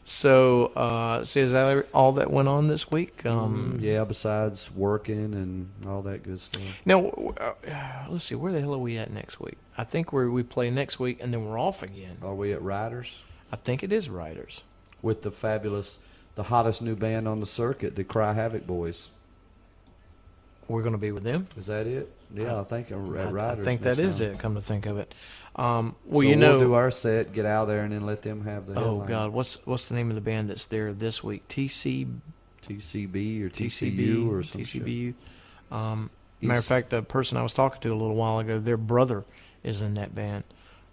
So, is that all that went on this week? Yeah, besides working and all that good stuff. Now, let's see, where the hell are we at next week? I think we play next week, and then we're off again. Are we at Riders? I think it is Riders. With the hottest new band on the circuit, the Cry Havoc Boys. We're going to be with them? Is that it? Yeah, I think at Riders. I think that is it, come to think of it. Well, we'll do our set, get out there, and then let them have the headline. God, what's the name of the band that's there this week? TCB or TCU or some TCBU. Matter of fact, the person I was talking to a little while ago, their brother is in that band,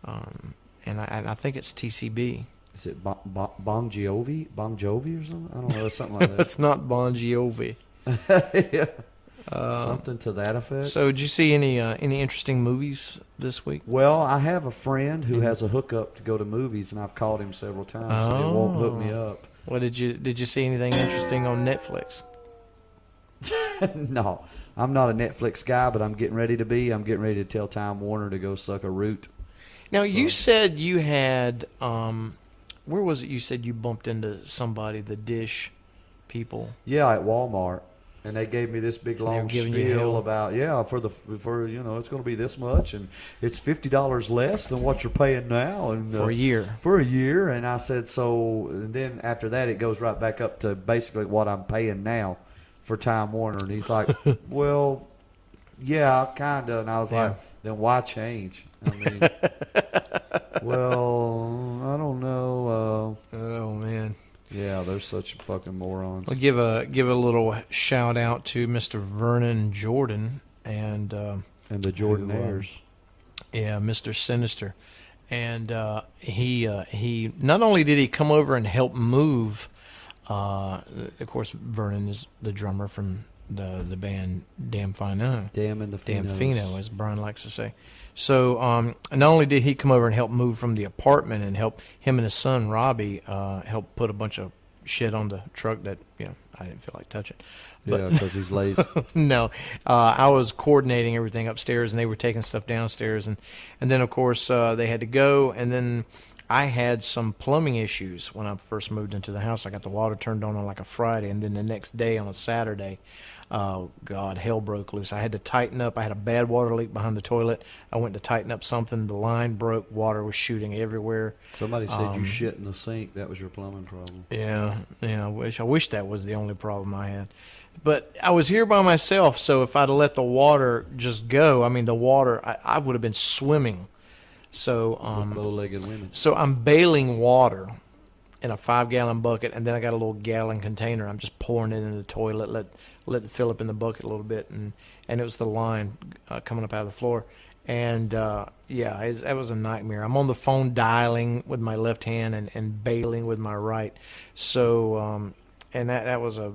and I think it's TCB. Is it Bon Jovi? Bon Jovi or something? I don't know, something like that. It's not Bon Jovi. Yeah. Something to that effect. So, did you see any interesting movies this week? Well, I have a friend who has a hookup to go to movies, and I've called him several times, and he won't hook me up. Well, did you see anything interesting on Netflix? No, I'm not a Netflix guy, but I'm getting ready to be. I'm getting ready to tell Time Warner to go suck a root. Now, you said you had where was it? You said you bumped into somebody, the Dish people. Yeah, at Walmart. And they gave me this big long spiel about for it's going to be this much, and it's $50 less than what you're paying now, and for a year. For a year, and I said so. And then after that, it goes right back up to basically what I'm paying now for Time Warner. And he's like, "Well, yeah, kinda." And I was like, "Then why change?" I mean, well, I don't know. Oh man. Yeah, they're such fucking morons. I'll give a little shout out to Mr. Vernon Jordan and the Jordanaires. Mr. Sinister, and he not only did he come over and help move. Of course, Vernon is the drummer from the band Damn Fino. Damn Fino, as Brian likes to say. So not only did he come over and help move from the apartment and help him and his son Robbie help put a bunch of shit on the truck that I didn't feel like touching. But, because he's lazy. No, I was coordinating everything upstairs, and they were taking stuff downstairs, and then of course they had to go, and then I had some plumbing issues when I first moved into the house. I got the water turned on like a Friday, and then the next day on a Saturday, Oh, God, hell broke loose. I had to tighten up. I had a bad water leak behind the toilet. I went to tighten up something. The line broke. Water was shooting everywhere. Somebody said you shit in the sink. That was your plumbing problem. Yeah, I wish that was the only problem I had. But I was here by myself, so if I'd have let the water just go, I mean, the water, I would have been swimming. So, With bow-legged women. so I'm bailing water in a 5-gallon bucket, and then I got a little gallon container. I'm just pouring it in the toilet, let it fill up in the bucket a little bit, and it was the line coming up out of the floor. And, that was a nightmare. I'm on the phone dialing with my left hand and bailing with my right. So, and that was a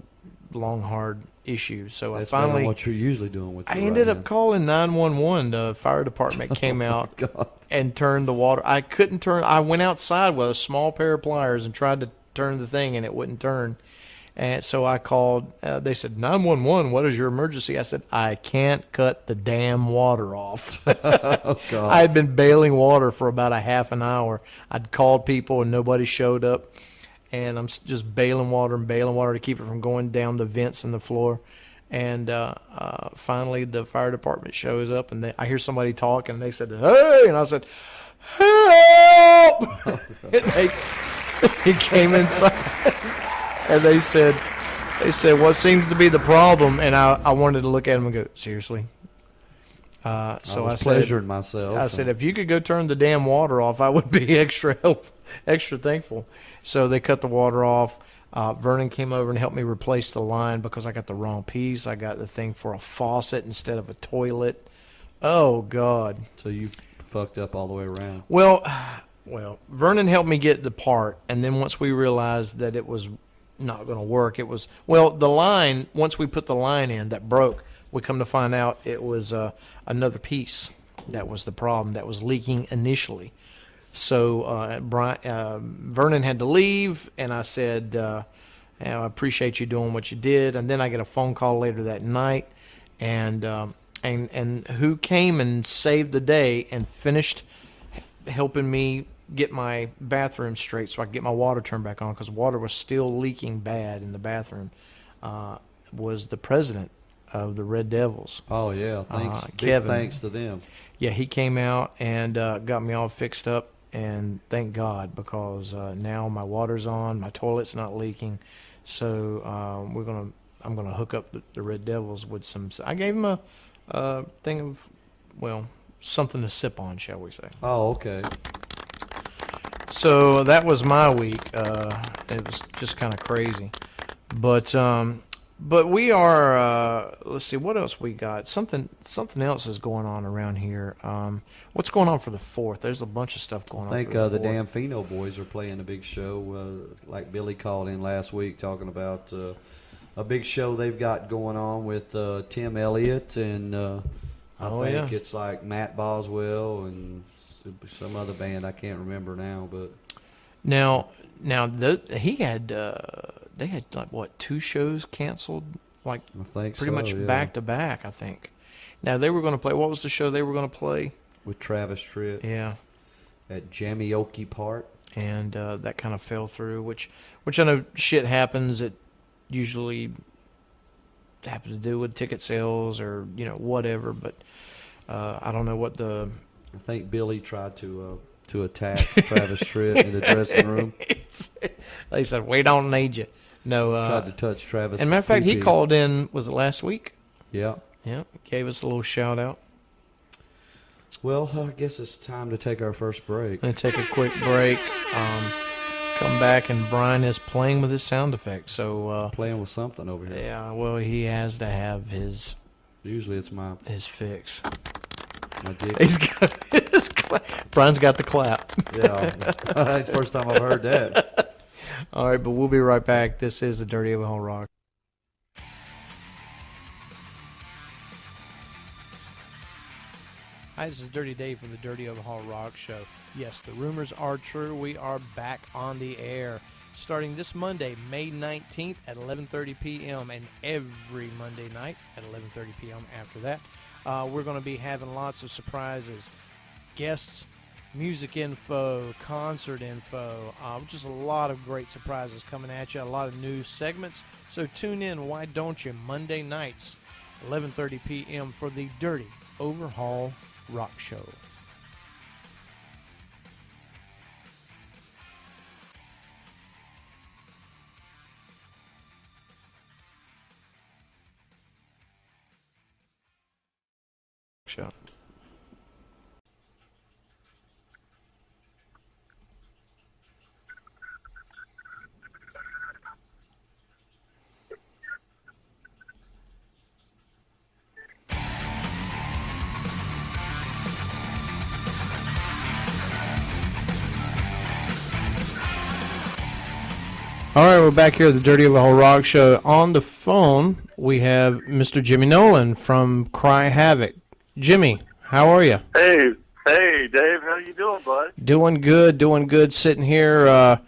long, hard issue. So That's I finally... better than what you're usually doing with I your ended right up hand. calling 911. The fire department came out God. and turned the water. I couldn't turn. I went outside with a small pair of pliers and tried to turn the thing, and it wouldn't turn. And so I called. They said, 911, what is your emergency? I said, I can't cut the damn water off. Oh, God. I had been bailing water for about a half an hour. I'd called people, and nobody showed up. And I'm just bailing water to keep it from going down the vents in the floor. And finally, the fire department shows up, and I hear somebody talk, and they said, hey! And I said, help! And he came inside, and they said, what seems to be the problem? And I wanted to look at him and go, seriously? So I said, pleasuring myself. I said, if you could go turn the damn water off, I would be extra thankful. So they cut the water off. Vernon came over and helped me replace the line because I got the wrong piece. I got the thing for a faucet instead of a toilet. Oh, God. So you fucked up all the way around. Well, Vernon helped me get the part, and then once we realized that it was not going to work, the line, once we put the line in that broke, we come to find out it was another piece that was the problem that was leaking initially. So Vernon had to leave, and I said, I appreciate you doing what you did. And then I get a phone call later that night, and who came and saved the day and finished helping me get my bathroom straight so I could get my water turned back on, because water was still leaking bad in the bathroom, was the president of the Red Devils. Oh, yeah. Thanks. Big Kevin. Thanks to them. Yeah, he came out and got me all fixed up, and thank God, because now my water's on, my toilet's not leaking. So I'm gonna hook up the Red Devils with some. I gave him a thing of, something to sip on, shall we say? Oh, okay. So that was my week. It was just kind of crazy, but we are. Let's see what else we got. Something else is going on around here. What's going on for the 4th? There's a bunch of stuff going on. I think for the 4th. damn Pheno boys are playing a big show. Like Billy called in last week talking about a big show they've got going on with Tim Elliott and I think it's like Matt Boswell and some other band I can't remember now. But now he had they had like what 2 shows canceled, like I think pretty much yeah. back to back. I think. Now they were going to play. What was the show they were going to play? With Travis Tritt. Yeah. At Jamieokie Park. And that kind of fell through, which I know shit happens. It usually happens to do with ticket sales or whatever. But I don't know what the. I think Billy tried to attack Travis Tritt in the dressing room. They said, "We don't need you." No. Tried to touch Travis. As a matter of fact, he called in. Was it last week? Yeah. Yeah. Gave us a little shout out. Well, I guess it's time to take our first break. Going to take a quick break. Come back, and Brian is playing with his sound effects. So playing with something over here. Yeah, well, he has to have his. Usually, it's his fix. My dick. He's got his Brian's got the clap. Yeah, first time I've heard that. All right, but we'll be right back. This is the Dirty Oklahoma Rock. Hi, this is Dirty Dave from the Dirty Oklahoma Rock Show. Yes, the rumors are true. We are back on the air starting this Monday, May 19th at 11:30 p.m. and every Monday night at 11:30 p.m. after that. We're going to be having lots of surprises, guests, music info, concert info, just a lot of great surprises coming at you, a lot of new segments, So tune in, why don't you, Monday nights, 11:30 p.m. for the Dirty Overhaul Rock Show. Show. All right, we're back here at the Dirty Overhaul Rock Show. On the phone, we have Mr. Jimmy Nolen from Cry Havoc. Jimmy, how are you? Hey, Dave, how you doing, bud? Doing good. Sitting here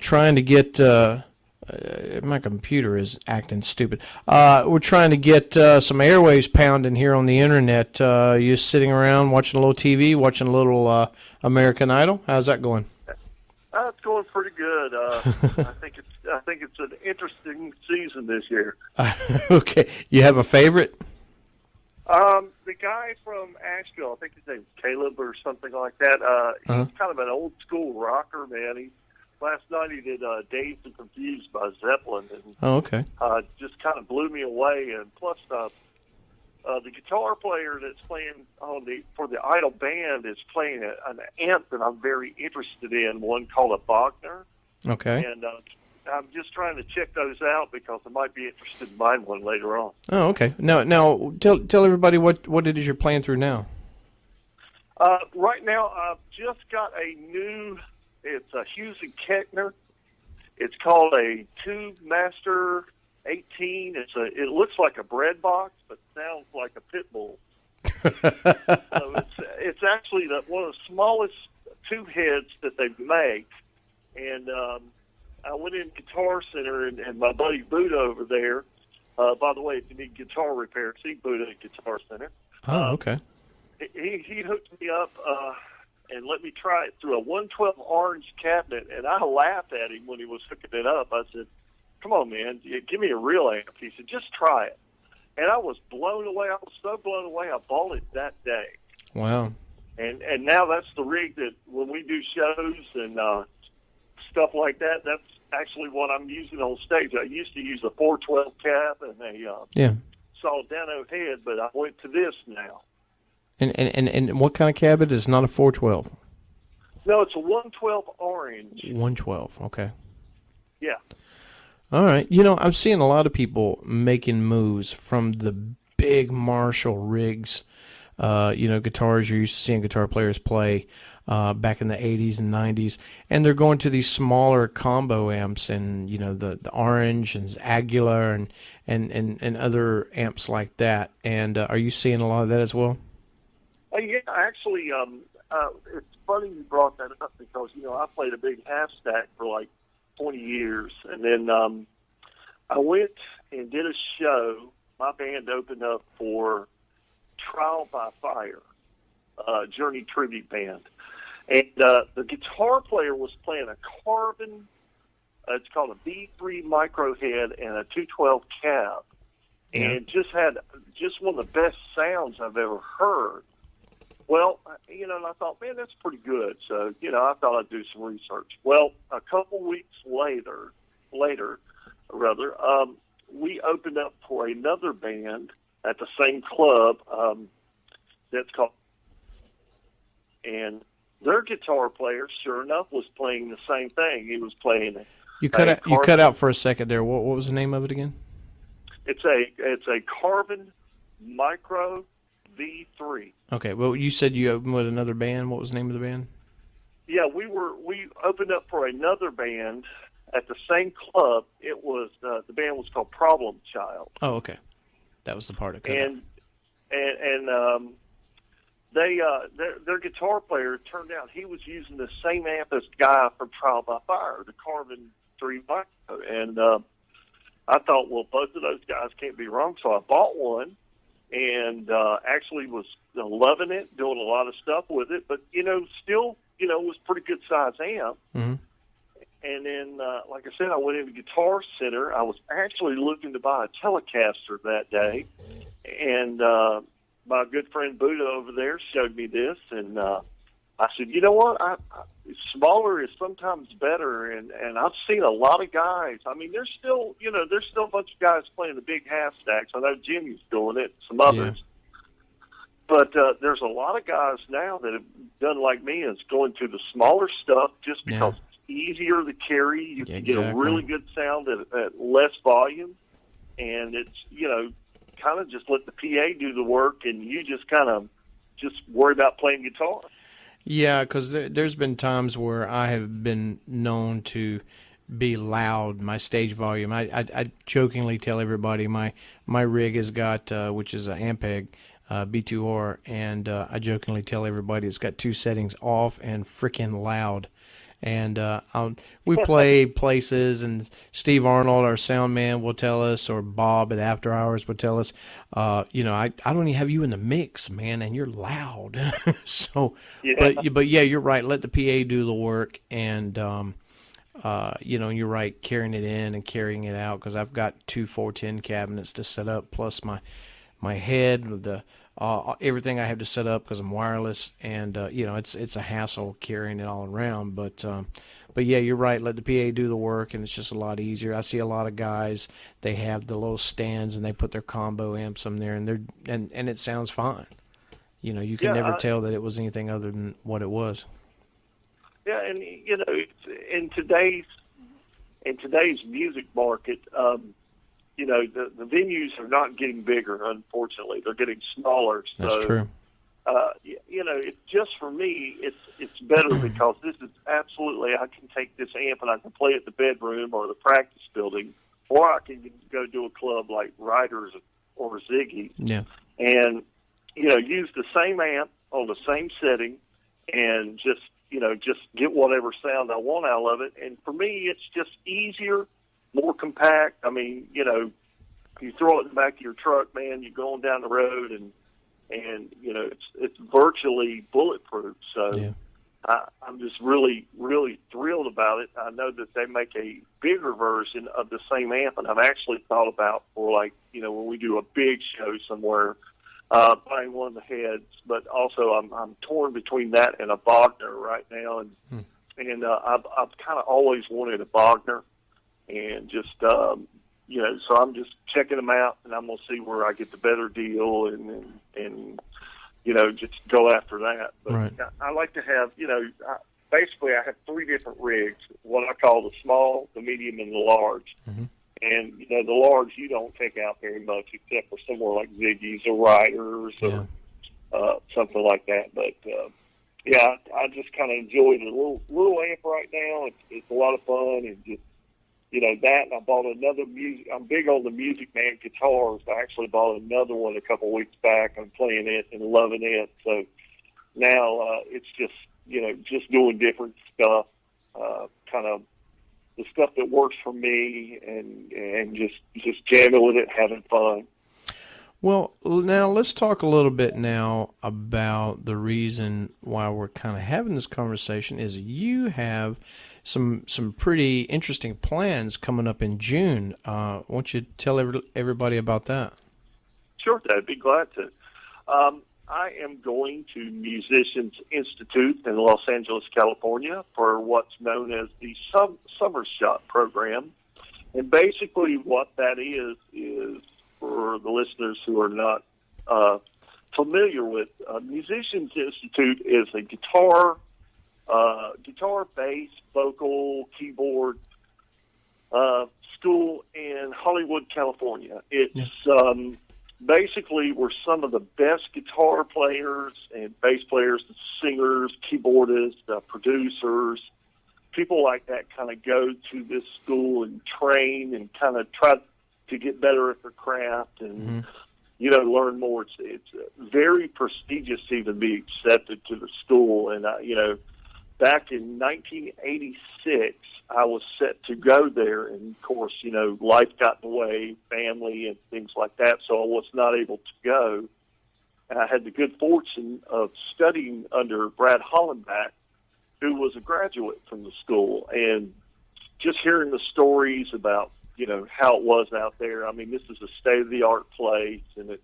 trying to get my computer is acting stupid. We're trying to get some airwaves pounding here on the internet. You sitting around watching a little TV, watching a little American Idol? How's that going? It's going pretty good. I think it's an interesting season this year. Okay, you have a favorite? The guy from Asheville, I think his name's Caleb or something like that. He's kind of an old school rocker, man. Last night he did Dazed and Confused by Zeppelin, and just kind of blew me away. And plus, the guitar player that's playing for the Idol band is playing an amp that I'm very interested in, one called a Wagner. Okay. And I'm just trying to check those out because I might be interested in buying one later on. Oh, okay. Now tell everybody what it is you're playing through now. Right now, I've just got a new. It's a Hughes and Kettner. It's called a Tube Master 18. It looks like a bread box, but sounds like a pit bull. So it's actually one of the smallest tube heads that they make. And I went in Guitar Center, and my buddy Buddha over there. By the way, if you need guitar repair, see Buddha at Guitar Center. Oh, okay. He hooked me up and let me try it through a 112 orange cabinet, and I laughed at him when he was hooking it up. I said, "Come on, man, give me a real amp." He said, "Just try it." And I was blown away. I was so blown away, I bought it that day. Wow. And now that's the rig that when we do shows and stuff like that, that's actually what I'm using on stage. I used to use a 412 cab and a Soldano head, but I went to this now. And what kind of cab it is? Not a 412? No, it's a 112 orange. 112, okay. Yeah. All right. I'm seeing a lot of people making moves from the big Marshall rigs, guitars you're used to seeing guitar players play back in the 80s and 90s, and they're going to these smaller combo amps and, the Orange and Aguilar and other amps like that. And are you seeing a lot of that as well? Yeah, actually, it's funny you brought that up because, I played a big half stack for like 20 years. And then I went and did a show. My band opened up for Trial by Fire, Journey tribute band. And the guitar player was playing a Carbon, it's called a B3 micro head and a 212 cab. Yeah. And just had one of the best sounds I've ever heard. Well, and I thought, man, that's pretty good. So, I thought I'd do some research. Well, a couple weeks later, we opened up for another band at the same club that's called, and their guitar player, sure enough, was playing the same thing. He was playing. You cut out for a second there. What was the name of it again? It's a Carbon Micro V3. Okay. Well, you said you opened with another band. What was the name of the band? Yeah, we opened up for another band at the same club. It was the band was called Problem Child. Oh, okay. That was the part of cut and their guitar player, it turned out he was using the same amp as the guy from Trial by Fire, the Carbon 3 Micro. And I thought, well, both of those guys can't be wrong. So I bought one and actually was loving it, doing a lot of stuff with it. But, still, was pretty good size amp. Mm-hmm. And then, like I said, I went into Guitar Center. I was actually looking to buy a Telecaster that day, and my good friend Buddha over there showed me this, and I said, you know what? Smaller is sometimes better, and I've seen a lot of guys. I mean, there's still a bunch of guys playing the big half stacks. I know Jimmy's doing it, some others. But there's a lot of guys now that have done like me, is going to the smaller stuff just because it's easier to carry. You can get a really good sound at less volume, and it's, kind of just let the PA do the work, and you just kind of just worry about playing guitar. Yeah, because there's been times where I have been known to be loud, my stage volume. I jokingly tell everybody my rig has got, which is an Ampeg B2R, and I jokingly tell everybody it's got 2 settings, off and freaking loud. And we play places, and Steve Arnold, our sound man, will tell us, or Bob at After Hours will tell us, I don't even have you in the mix, man, and you're loud. So, but yeah, you're right. Let the PA do the work, and you're right, carrying it in and carrying it out, because I've got 2 410 cabinets to set up, plus my head with the everything I have to set up because I'm wireless, and it's a hassle carrying it all around. But yeah, you're right. Let the PA do the work, and it's just a lot easier. I see a lot of guys, they have the little stands and they put their combo amps on there, and it sounds fine. You can never tell that it was anything other than what it was. Yeah, and in today's music market. The venues are not getting bigger, unfortunately. They're getting smaller. So, that's true. It's just for me, it's better because this is absolutely, I can take this amp and I can play it in the bedroom or the practice building, or I can go to a club like Riders or Ziggy. Yeah. And, use the same amp on the same setting and just get whatever sound I want out of it. And for me, it's just easier, more compact. I mean, you throw it in the back of your truck, man, you're going down the road, and it's virtually bulletproof. So I'm just really, really thrilled about it. I know that they make a bigger version of the same amp, and I've actually thought about for, like, when we do a big show somewhere, buying one of the heads. But also I'm torn between that and a Wagner right now, and I've kind of always wanted a Wagner. And just, so I'm just checking them out, and I'm going to see where I get the better deal and just go after that. But right. I like to have, basically I have 3 different rigs, what I call the small, the medium, and the large. Mm-hmm. And, the large you don't take out very much except for somewhere like Ziggy's or Riders or something like that. But, I just kind of enjoy the little amp right now. It's a lot of fun, and just, that, and I bought another I'm big on the Music Man guitars. I actually bought another one a couple of weeks back. I'm playing it and loving it. So now it's just, just doing different stuff, kind of the stuff that works for me, and just jamming with it, having fun. Well, now let's talk a little bit now about the reason why we're kind of having this conversation is you have some pretty interesting plans coming up in June. Why don't you tell everybody about that? Sure, I'd be glad to. I am going to Musicians Institute in Los Angeles, California for what's known as the Summer Shot program. And basically what that is for the listeners who are not familiar with, Musicians Institute is a guitar, bass, vocal, keyboard school in Hollywood, California. It's basically where some of the best guitar players and bass players, singers, keyboardists, producers, people like that kind of go to this school and train and kind of try to get better at their craft and, learn more. It's very prestigious to even be accepted to the school. And, back in 1986, I was set to go there. And, of course, life got in the way, family and things like that, so I was not able to go. And I had the good fortune of studying under Brad Hollenbach, who was a graduate from the school. And just hearing the stories about, how it was out there. I mean, this is a state-of-the-art place, and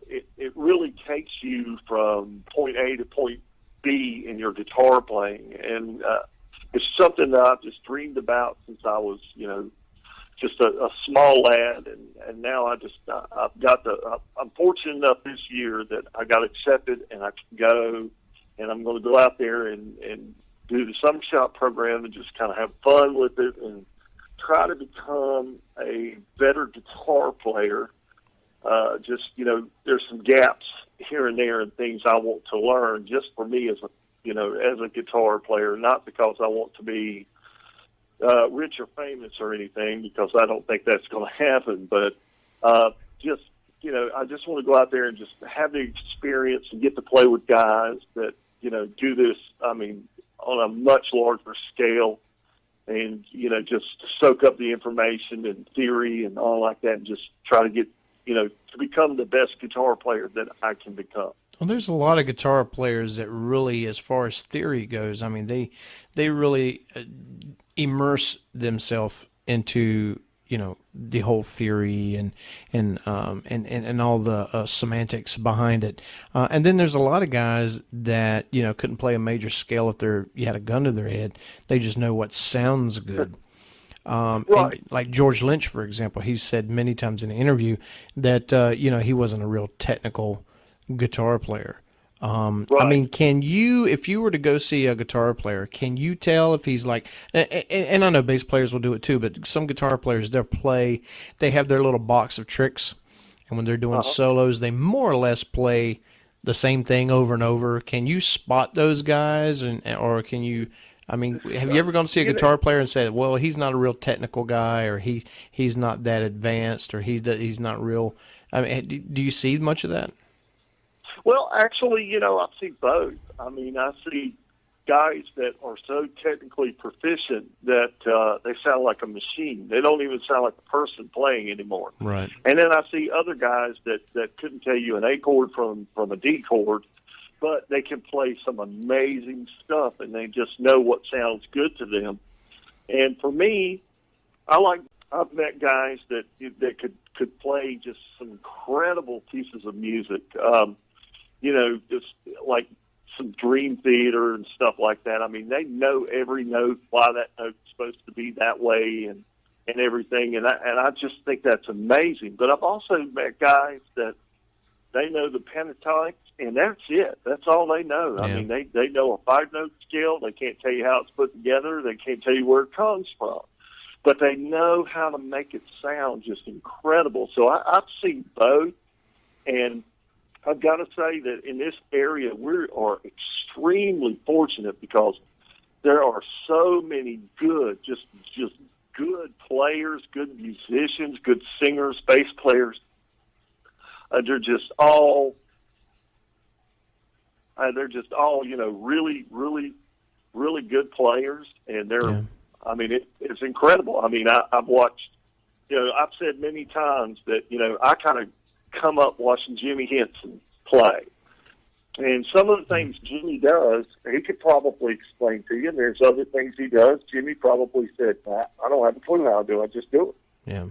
it really takes you from point A to point B in your guitar playing. And it's something that I've just dreamed about since I was, just a small lad, and now I'm fortunate enough this year that I got accepted and I can go, and I'm going to go out there and do the summer shop program and just kind of have fun with it and try to become a better guitar player. There's some gaps here and there and things I want to learn just for me as a guitar player, not because I want to be rich or famous or anything, because I don't think that's going to happen. But I just want to go out there and just have the experience and get to play with guys that, do this, I mean, on a much larger scale, and, just soak up the information and theory and all like that, and just try to get, to become the best guitar player that I can become. Well, there's a lot of guitar players that really, as far as theory goes, I mean, they really immerse themselves into, the whole theory and all the semantics behind it. And then there's a lot of guys that, couldn't play a major scale if you had a gun to their head. They just know what sounds good. Right. Like George Lynch, for example, he said many times in an interview that, he wasn't a real technical guitar player. Right. I mean, if you were to go see a guitar player, can you tell if he's like, and I know bass players will do it too, but some guitar players, they have their little box of tricks, and when they're doing solos, they more or less play the same thing over and over. Can you spot those guys, or can you, I mean, have you ever gone to see a guitar player and said, well, he's not a real technical guy, or he's not that advanced, or he's not real, I mean, do you see much of that? Well, actually, I see both. I mean, I see guys that are so technically proficient that they sound like a machine. They don't even sound like a person playing anymore. Right. And then I see other guys that couldn't tell you an A chord from a D chord, but they can play some amazing stuff, and they just know what sounds good to them. And for me, I've met guys that could play just some incredible pieces of music. Just like some Dream Theater and stuff like that. I mean, they know every note, why that note's supposed to be that way, and everything. And I just think that's amazing. But I've also met guys that they know the pentatonics, and that's it. That's all they know. Yeah. I mean, they know a 5-note scale. They can't tell you how it's put together. They can't tell you where it comes from. But they know how to make it sound just incredible. So I've seen both, and I've got to say that in this area, we are extremely fortunate because there are so many just good players, good musicians, good singers, bass players. They're just all, really, really, really good players, and they're. Yeah. I mean, it's incredible. I mean, I've watched. I've said many times that I kind of come up watching Jimmy Henson play. And some of the things Jimmy does, he could probably explain to you, and there's other things he does. Jimmy probably said, I don't have a clue how to do it, I just do it. Yeah.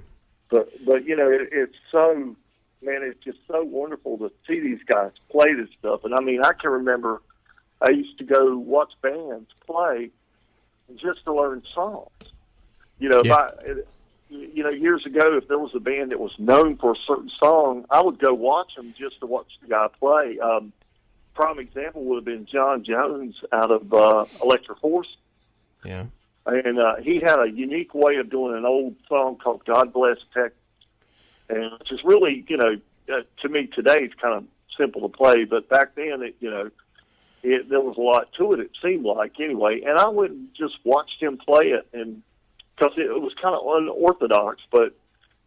But it's so, man, it's just so wonderful to see these guys play this stuff. And I mean, I can remember I used to go watch bands play just to learn songs. Years ago, if there was a band that was known for a certain song, I would go watch them just to watch the guy play. Prime example would have been John Jones out of Electric Horse. Yeah. And he had a unique way of doing an old song called God Bless Texas. And which is really, to me today, it's kind of simple to play. But back then, there was a lot to it seemed like, anyway. And I wouldn't just watch him play it, and because it was kind of unorthodox, but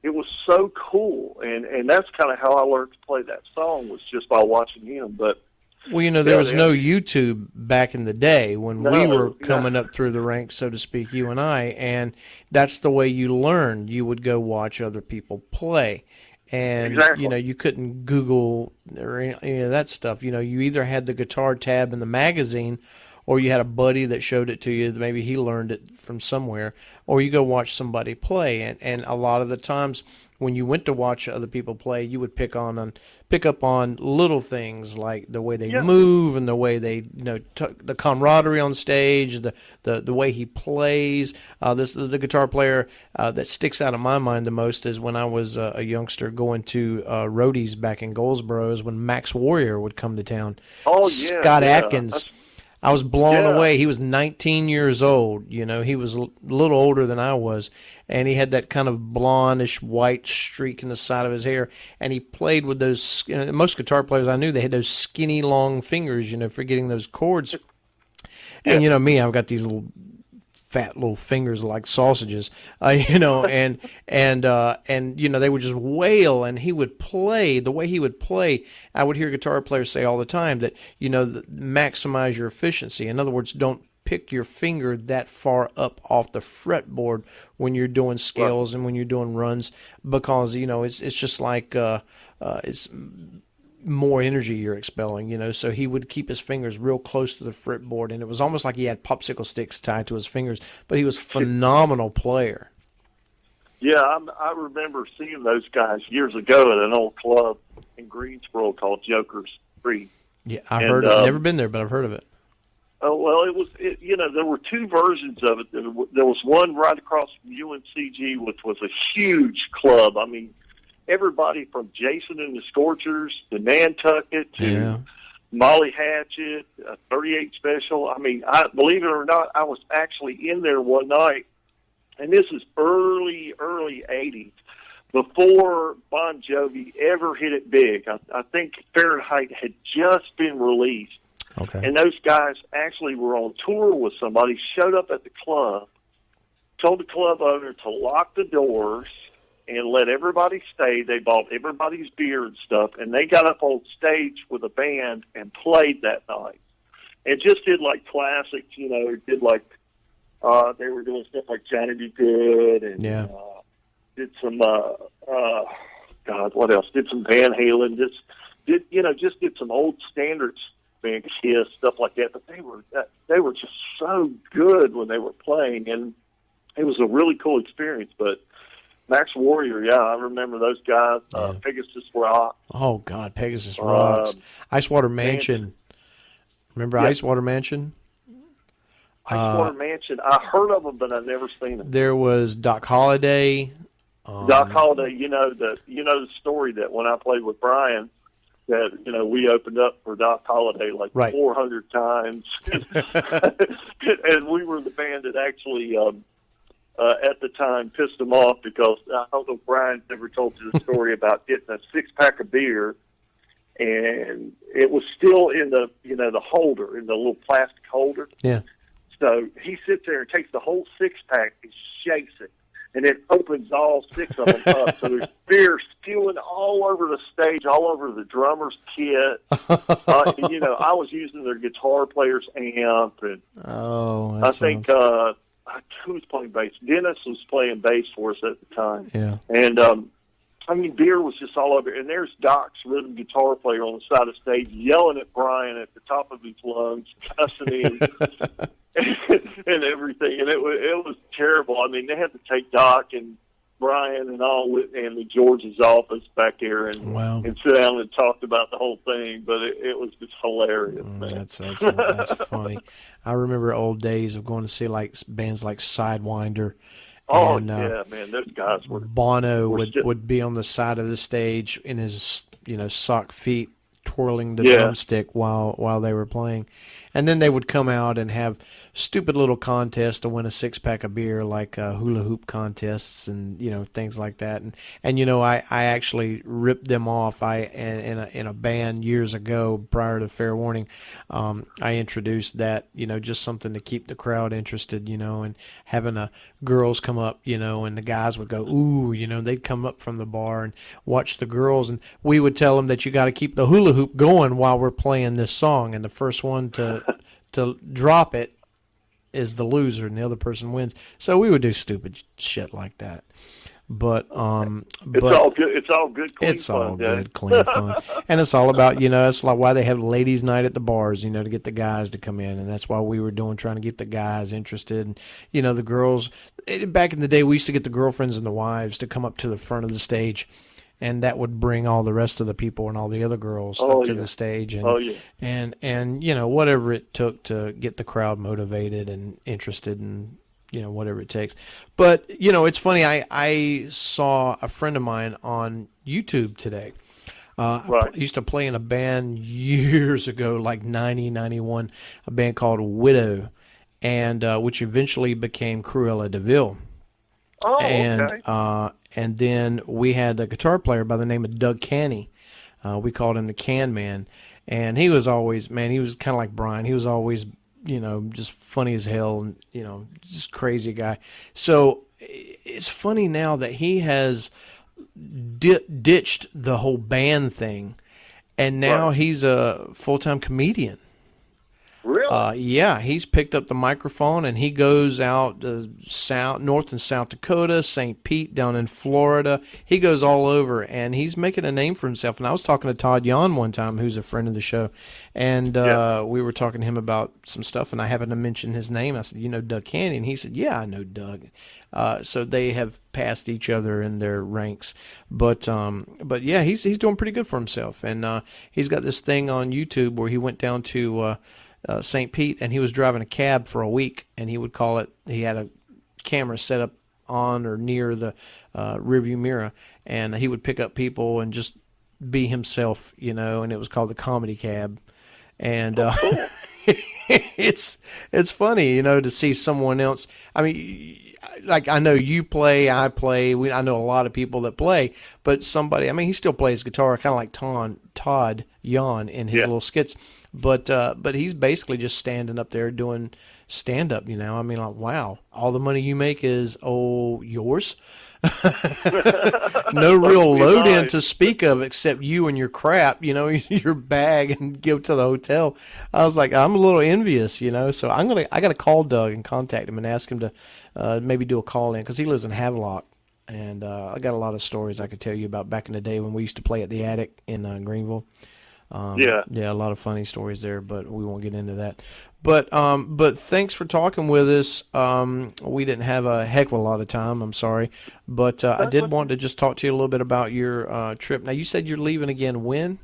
it was so cool. And that's kind of how I learned to play that song, was just by watching him. But well, there was no YouTube back in the day when we were coming up through the ranks, so to speak, you and I, and that's the way you learned. You would go watch other people play. And, exactly. You couldn't Google or any of that stuff. You either had the guitar tab in the magazine, or you had a buddy that showed it to you. Maybe he learned it from somewhere, or you go watch somebody play. And a lot of the times when you went to watch other people play, you would pick up on little things like the way they move and the way they, the camaraderie on stage, the way he plays. The guitar player that sticks out in my mind the most is when I was a youngster going to roadies back in Goldsboro, is when Max Warrior would come to town. Oh, Scott Atkins. I was blown away. He was 19 years old. He was a little older than I was, and he had that kind of blondish white streak in the side of his hair, and he played with those, most guitar players I knew, they had those skinny long fingers, for getting those chords. And me, I've got these little fat little fingers like sausages, and they would just wail, and he would play the way he would play. I would hear guitar players say all the time that, maximize your efficiency. In other words, don't pick your finger that far up off the fretboard when you're doing scales and when you're doing runs, because, it's just like, it's more energy you're expelling, so he would keep his fingers real close to the fretboard, and it was almost like he had popsicle sticks tied to his fingers, but he was a phenomenal player. Yeah, I remember seeing those guys years ago at an old club in Greensboro called Joker's Free. Yeah, I've heard of it. Never been there, but I've heard of it. Oh, well, there were two versions of it. There was one right across from UNCG, which was a huge club. I mean, everybody from Jason and the Scorchers to Nantucket to Molly Hatchet, 38 Special. I mean, believe it or not, I was actually in there one night, and this is early 80s, before Bon Jovi ever hit it big. I think Fahrenheit had just been released. Okay. And those guys actually were on tour with somebody, showed up at the club, told the club owner to lock the doors and let everybody stay. They bought everybody's beer and stuff, and they got up on stage with a band and played that night. And just did like classics, did like, they were doing stuff like Johnny B. Good, and did some, what else? Did some Van Halen, just did some old standards, band Kiss, stuff like that. But they were just so good when they were playing, and it was a really cool experience. But Max Warrior, I remember those guys. Pegasus Rock. Oh God, Pegasus rocks. Icewater Mansion. Remember Icewater Mansion? Icewater Mansion. I heard of them, but I've never seen them. There was Doc Holliday. Doc Holliday. The story that when I played with Brian, that we opened up for Doc Holliday like 400 times, and we were the band that actually. At the time, pissed him off because I don't know if Brian ever told you the story about getting a 6-pack of beer, and it was still in the the holder, in the little plastic holder. Yeah. So he sits there and takes the whole 6-pack and shakes it, and it opens all 6 of them up. So there's beer spewing all over the stage, all over the drummer's kit. I was using their guitar player's amp, and I think. Who was playing bass? Dennis was playing bass for us at the time. Yeah. And, beer was just all over. And there's Doc's rhythm guitar player on the side of the stage yelling at Brian at the top of his lungs, cussing him, and everything. And it was terrible. I mean, they had to take Doc and Brian and and the George's office back here and sit down and talk about the whole thing, but it was just hilarious, man. That's funny. I remember old days of going to see like bands like Sidewinder. Oh, yeah, man, those guys were... Bono would be on the side of the stage in his, sock feet, twirling the drumstick while they were playing. And then they would come out and have stupid little contests to win a 6-pack of beer, like hula hoop contests and things like that. And I actually ripped them off. In a band years ago, prior to Fair Warning, I introduced that, just something to keep the crowd interested, and having girls come up, and the guys would go, ooh, they'd come up from the bar and watch the girls, and we would tell them that you got to keep the hula hoop going while we're playing this song, and the first one to drop it is the loser, and the other person wins. So we would do stupid shit like that. But It's all good. It's all good. Clean it's fun, all Jay. good, clean fun, and it's all about that's like why they have ladies' night at the bars, to get the guys to come in, and that's why we were trying to get the guys interested, and the girls. Back in the day, we used to get the girlfriends and the wives to come up to the front of the stage. And that would bring all the rest of the people and all the other girls up to the stage, and and whatever it took to get the crowd motivated and interested, and whatever it takes. But it's funny. I saw a friend of mine on YouTube today. I used to play in a band years ago, like 90, 91, a band called Widow, and which eventually became Cruella de Vil. Oh, okay. And then we had a guitar player by the name of Doug Canny. We called him the Can Man. And he was always, he was kind of like Brian. He was always, just funny as hell and, just crazy guy. So it's funny now that he has ditched the whole band thing. And now he's a full-time comedian. Really? Yeah, he's picked up the microphone and he goes out North and South Dakota, St. Pete, down in Florida. He goes all over and he's making a name for himself. And I was talking to Todd Yon one time, who's a friend of the show, and we were talking to him about some stuff, and I happened to mention his name. I said, "You know Doug Canny?" And he said, "Yeah, I know Doug." So they have passed each other in their ranks, but yeah, he's doing pretty good for himself, and he's got this thing on YouTube where he went down to St. Pete, and he was driving a cab for a week, and he would call it, he had a camera set up on or near the rearview mirror, and he would pick up people and just be himself, and it was called the Comedy Cab. And it's funny, to see someone else. I mean, like, I know you play, I play, I know a lot of people that play, but somebody, he still plays guitar, kind of like Todd Yon in his little skits. But he's basically just standing up there doing stand-up, like, wow, all the money you make is, yours? No real load-in to speak of except you and your crap, your bag, and give it to the hotel. I was like, I'm a little envious, so I got to call Doug and contact him and ask him to maybe do a call-in, because he lives in Havelock. And I got a lot of stories I could tell you about back in the day when we used to play at the Attic in Greenville. Yeah, a lot of funny stories there, but we won't get into that. But thanks for talking with us. We didn't have a heck of a lot of time. I'm sorry, but I did want to just talk to you a little bit about your trip. Now, you said you're leaving again when?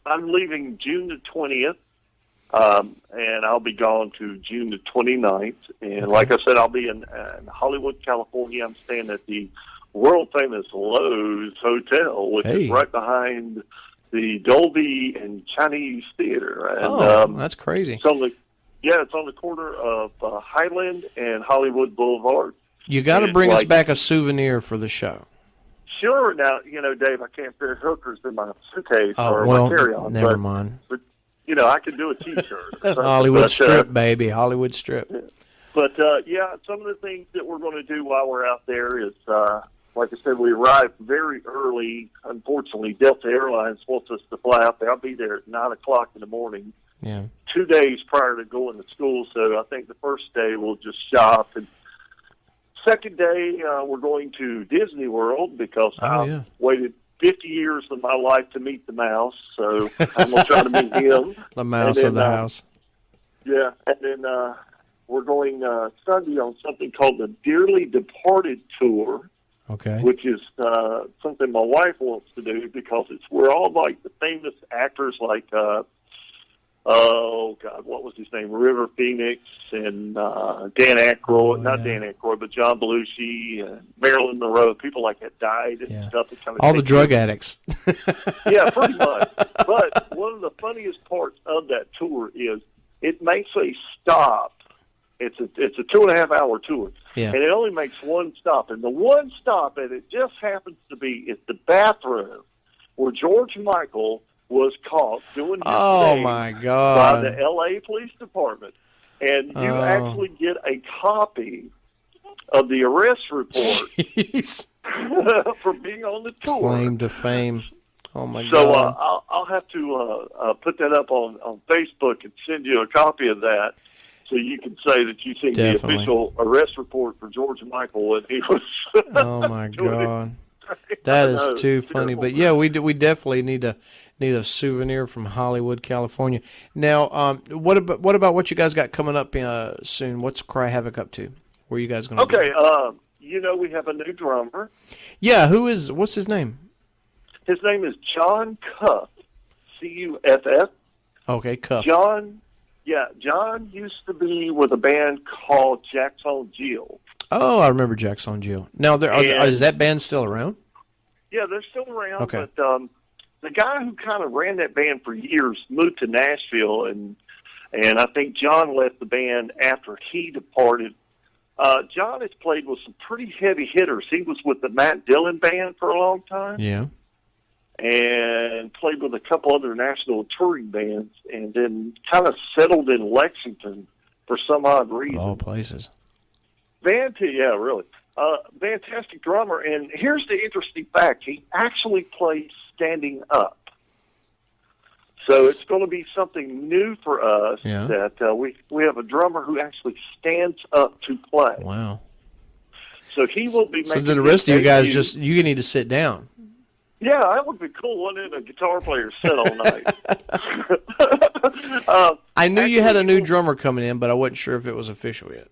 I'm leaving June the 20th, and I'll be gone to June the 29th. And like I said, I'll be in Hollywood, California. I'm staying at the world-famous Lowe's Hotel, which is right behind the Dolby and Chinese Theater. And, that's crazy. It's on the corner of Highland and Hollywood Boulevard. You got to bring us back a souvenir for the show. Sure. Now, Dave, I can't fit hookers in my suitcase or my carry-on. Never mind. But, I could do a T-shirt. Hollywood Strip, baby. Hollywood Strip. But, some of the things that we're going to do while we're out there is, like I said, we arrived very early. Unfortunately, Delta Airlines wants us to fly out there. I'll be there at 9 o'clock in the morning. Yeah. 2 days prior to going to school, so I think the first day we'll just shop. And second day, we're going to Disney World because I waited 50 years of my life to meet the mouse, so I'm going to try to meet him. The mouse of the house. Yeah, and then we're going Sunday on something called the Dearly Departed Tour. Okay. Which is something my wife wants to do because we're all like the famous actors like, what was his name? River Phoenix and Dan Aykroyd, Dan Aykroyd, but John Belushi and Marilyn Monroe, people like that died and stuff. All the drug addicts. Yeah, pretty much. But one of the funniest parts of that tour is it makes a stop. It's a 2.5 hour tour. Yeah. And it only makes one stop. And the one stop, and it just happens to be, is the bathroom where George Michael was caught doing his thing my God. by the L.A. Police Department. And you actually get a copy of the arrest report for being on the tour. Claim to fame. Oh, my God. So I'll have to put that up on Facebook and send you a copy of that. So you can say that you seen the Definitely. official arrest report for George Michael when he was. Oh my doing it. God, that I is know, too it's funny. terrible. But yeah, we definitely need a souvenir from Hollywood, California. Now, what about what you guys got coming up soon? What's Cry Havoc up to? Where you guys going to be? Okay, we have a new drummer. Yeah, what's his name? His name is John Cuff, Cuff. Okay, Cuff. John used to be with a band called Jackson Jill. Oh, I remember Jackson Jill. Now, is that band still around? Yeah, they're still around, Okay. but the guy who kind of ran that band for years moved to Nashville, and I think John left the band after he departed. John has played with some pretty heavy hitters. He was with the Matt Dillon band for a long time. Yeah. And played with a couple other national touring bands, and then kind of settled in Lexington for some odd reason. All places. Yeah, really. Fantastic drummer, and here's the interesting fact. He actually plays standing up. So it's going to be something new for us that we have a drummer who actually stands up to play. Wow. So he will be making... So the rest of you guys you need to sit down. Yeah, that would be cool, wouldn't it? A guitar player sit all night. I knew you had a new drummer coming in, but I wasn't sure if it was official yet.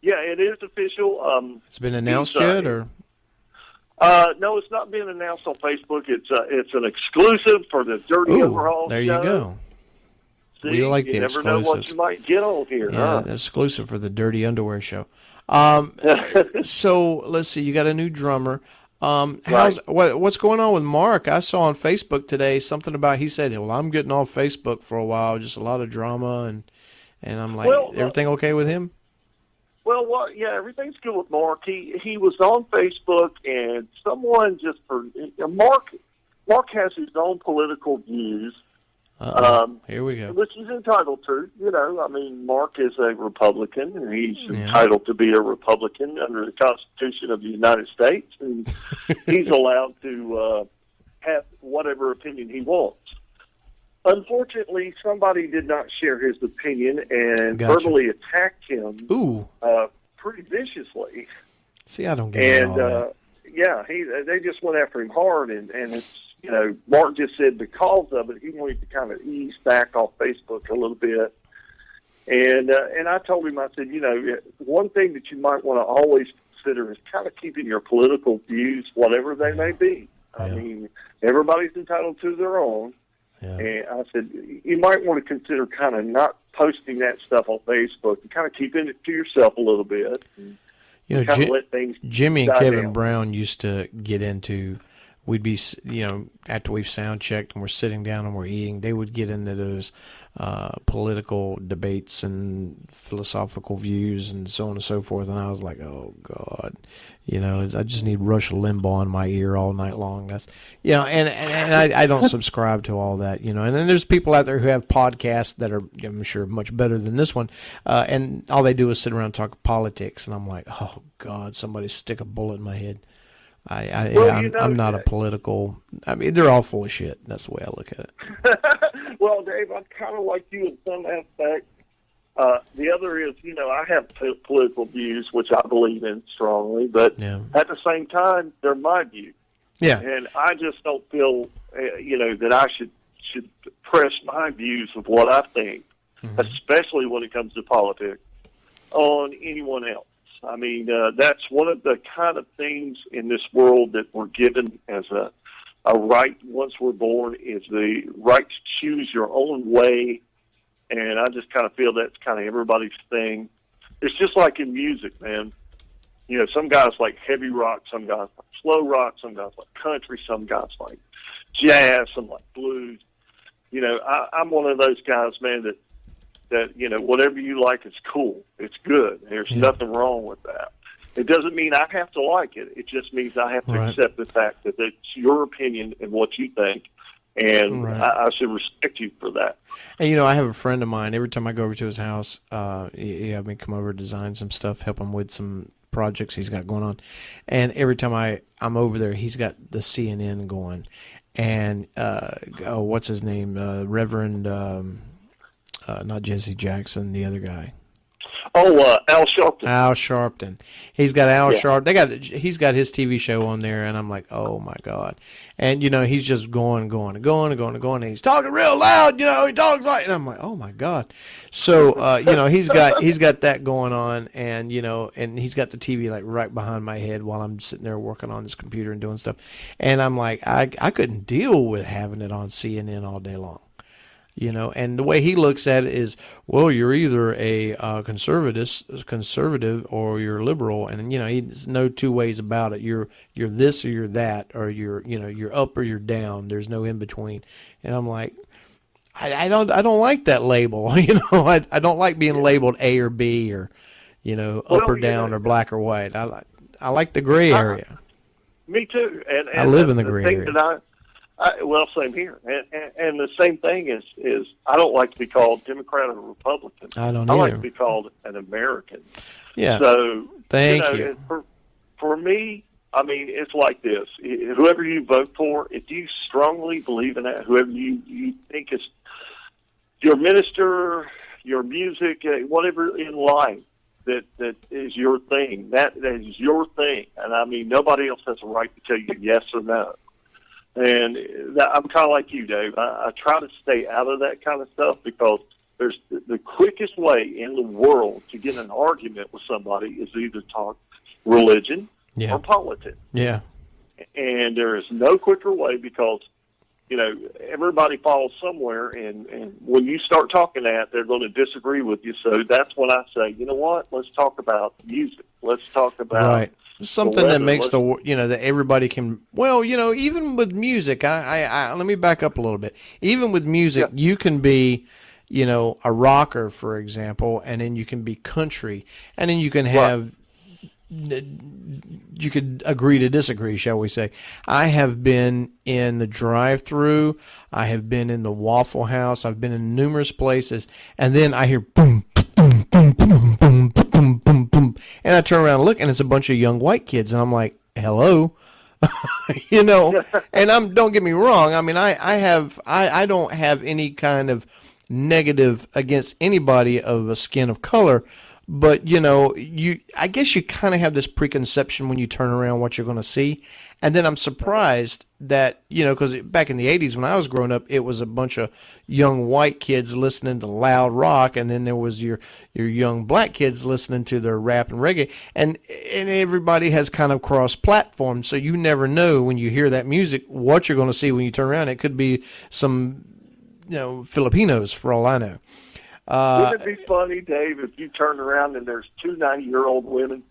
Yeah, it is official. It's been announced yet, or? No, it's not been announced on Facebook. It's an exclusive for the Dirty Overhaul there show. You go. See, We like the you never know what exclusives. you might get on here. Yeah, Huh? exclusive for the Dirty Underwear show. So let's see. You got a new drummer. What's going on with Mark? I saw on Facebook today something about he said, "Well, I'm getting off Facebook for a while, just a lot of drama," and I'm like, everything okay with him? Well, yeah, everything's good with Mark. He was on Facebook, and someone Mark has his own political views. Here we go. Which he's entitled to. I mean, Mark is a Republican, and he's entitled to be a Republican under the Constitution of the United States, and he's allowed to have whatever opinion he wants. Unfortunately, somebody did not share his opinion and verbally attacked him pretty viciously. See, I don't get all that. Yeah, they just went after him hard, and it's, Mark just said because of it, he wanted to kind of ease back off Facebook a little bit. And I told him, I said, one thing that you might want to always consider is kind of keeping your political views, whatever they may be. I mean, everybody's entitled to their own. Yeah. And I said, you might want to consider kind of not posting that stuff on Facebook and kind of keeping it to yourself a little bit. Let things Jimmy and Kevin down. Brown used to get into, we'd be, after we've sound checked and we're sitting down and we're eating, they would get into those political debates and philosophical views and so on and so forth. And I was like, oh God, I just need Rush Limbaugh in my ear all night long. That's, and I don't subscribe to all that, and then there's people out there who have podcasts that are, I'm sure, much better than this one. And all they do is sit around and talk politics. And I'm like, oh God, somebody stick a bullet in my head. I'm not a political. I mean, they're all full of shit. That's the way I look at it. Well, Dave, I'm kind of like you in some aspects. The other is, I have political views, which I believe in strongly, but at the same time, they're my views. Yeah. And I just don't feel, that I should press my views of what I think, especially when it comes to politics, on anyone else. I mean, that's one of the kind of things in this world that we're given as a right once we're born, is the right to choose your own way. And I just kind of feel that's kind of everybody's thing. It's just like in music, man. Some guys like heavy rock, some guys like slow rock, some guys like country, some guys like jazz, some like blues. I'm one of those guys, man, that whatever you like is cool. It's good. There's nothing wrong with that. It doesn't mean I have to like it. It just means I have to accept the fact that it's your opinion and what you think, and I should respect you for that. And, I have a friend of mine, every time I go over to his house, he had me come over, design some stuff, help him with some projects he's got going on. And every time I'm over there, he's got the CNN going. And, what's his name? Reverend... not Jesse Jackson, the other guy. Al Sharpton. Al Sharpton. He's got Al Yeah. Sharp. He's got his TV show on there, and I'm like, oh my God. And he's just going. And he's talking real loud. He talks like, and I'm like, oh my God. So he's got that going on, and and he's got the TV like right behind my head while I'm sitting there working on this computer and doing stuff, and I'm like, I couldn't deal with having it on CNN all day long. And the way he looks at it is, well, you're either a conservative or you're liberal, and there's no two ways about it. You're this or you're that, or you're up or you're down. There's no in between. And I'm like, I don't like that label. I don't like being labeled A or B or up or down or black or white. I like the gray area. Me too. And I live in the gray thing area. that well, same here. And the same thing is I don't like to be called Democrat or Republican. I don't I like either. to be called an American. Yeah. So Thank you. For me, I mean, it's like this. Whoever you vote for, if you strongly believe in that, whoever you think is your minister, your music, whatever in life that is your thing, that is your thing. And I mean, nobody else has a right to tell you yes or no. And I'm kind of like you, Dave. I try to stay out of that kind of stuff because there's the quickest way in the world to get an argument with somebody is either talk religion or politics. Yeah. And there is no quicker way because, everybody falls somewhere, and when you start talking that, they're going to disagree with you. So that's when I say, you know what? Let's talk about music. Let's talk about something that makes that everybody can. Well, even with music, I let me back up a little bit. Even with music, you can be, a rocker, for example, and then you can be country, and then you can have. You could agree to disagree, shall we say. I have been in the drive-thru. I have been in the Waffle House. I've been in numerous places. And then I hear boom, boom, boom, boom, boom, boom, boom, boom. And I turn around and look, and it's a bunch of young white kids. And I'm like, hello? And don't get me wrong. I mean, I don't have any kind of negative against anybody of a skin of color. But, I guess you kind of have this preconception when you turn around what you're going to see. And then I'm surprised that, because back in the 80s when I was growing up, it was a bunch of young white kids listening to loud rock. And then there was your young black kids listening to their rap and reggae. And everybody has kind of cross-platform. So you never know when you hear that music what you're going to see when you turn around. It could be some, Filipinos for all I know. Wouldn't it be funny, Dave, if you turned around and there's two 90-year-old women?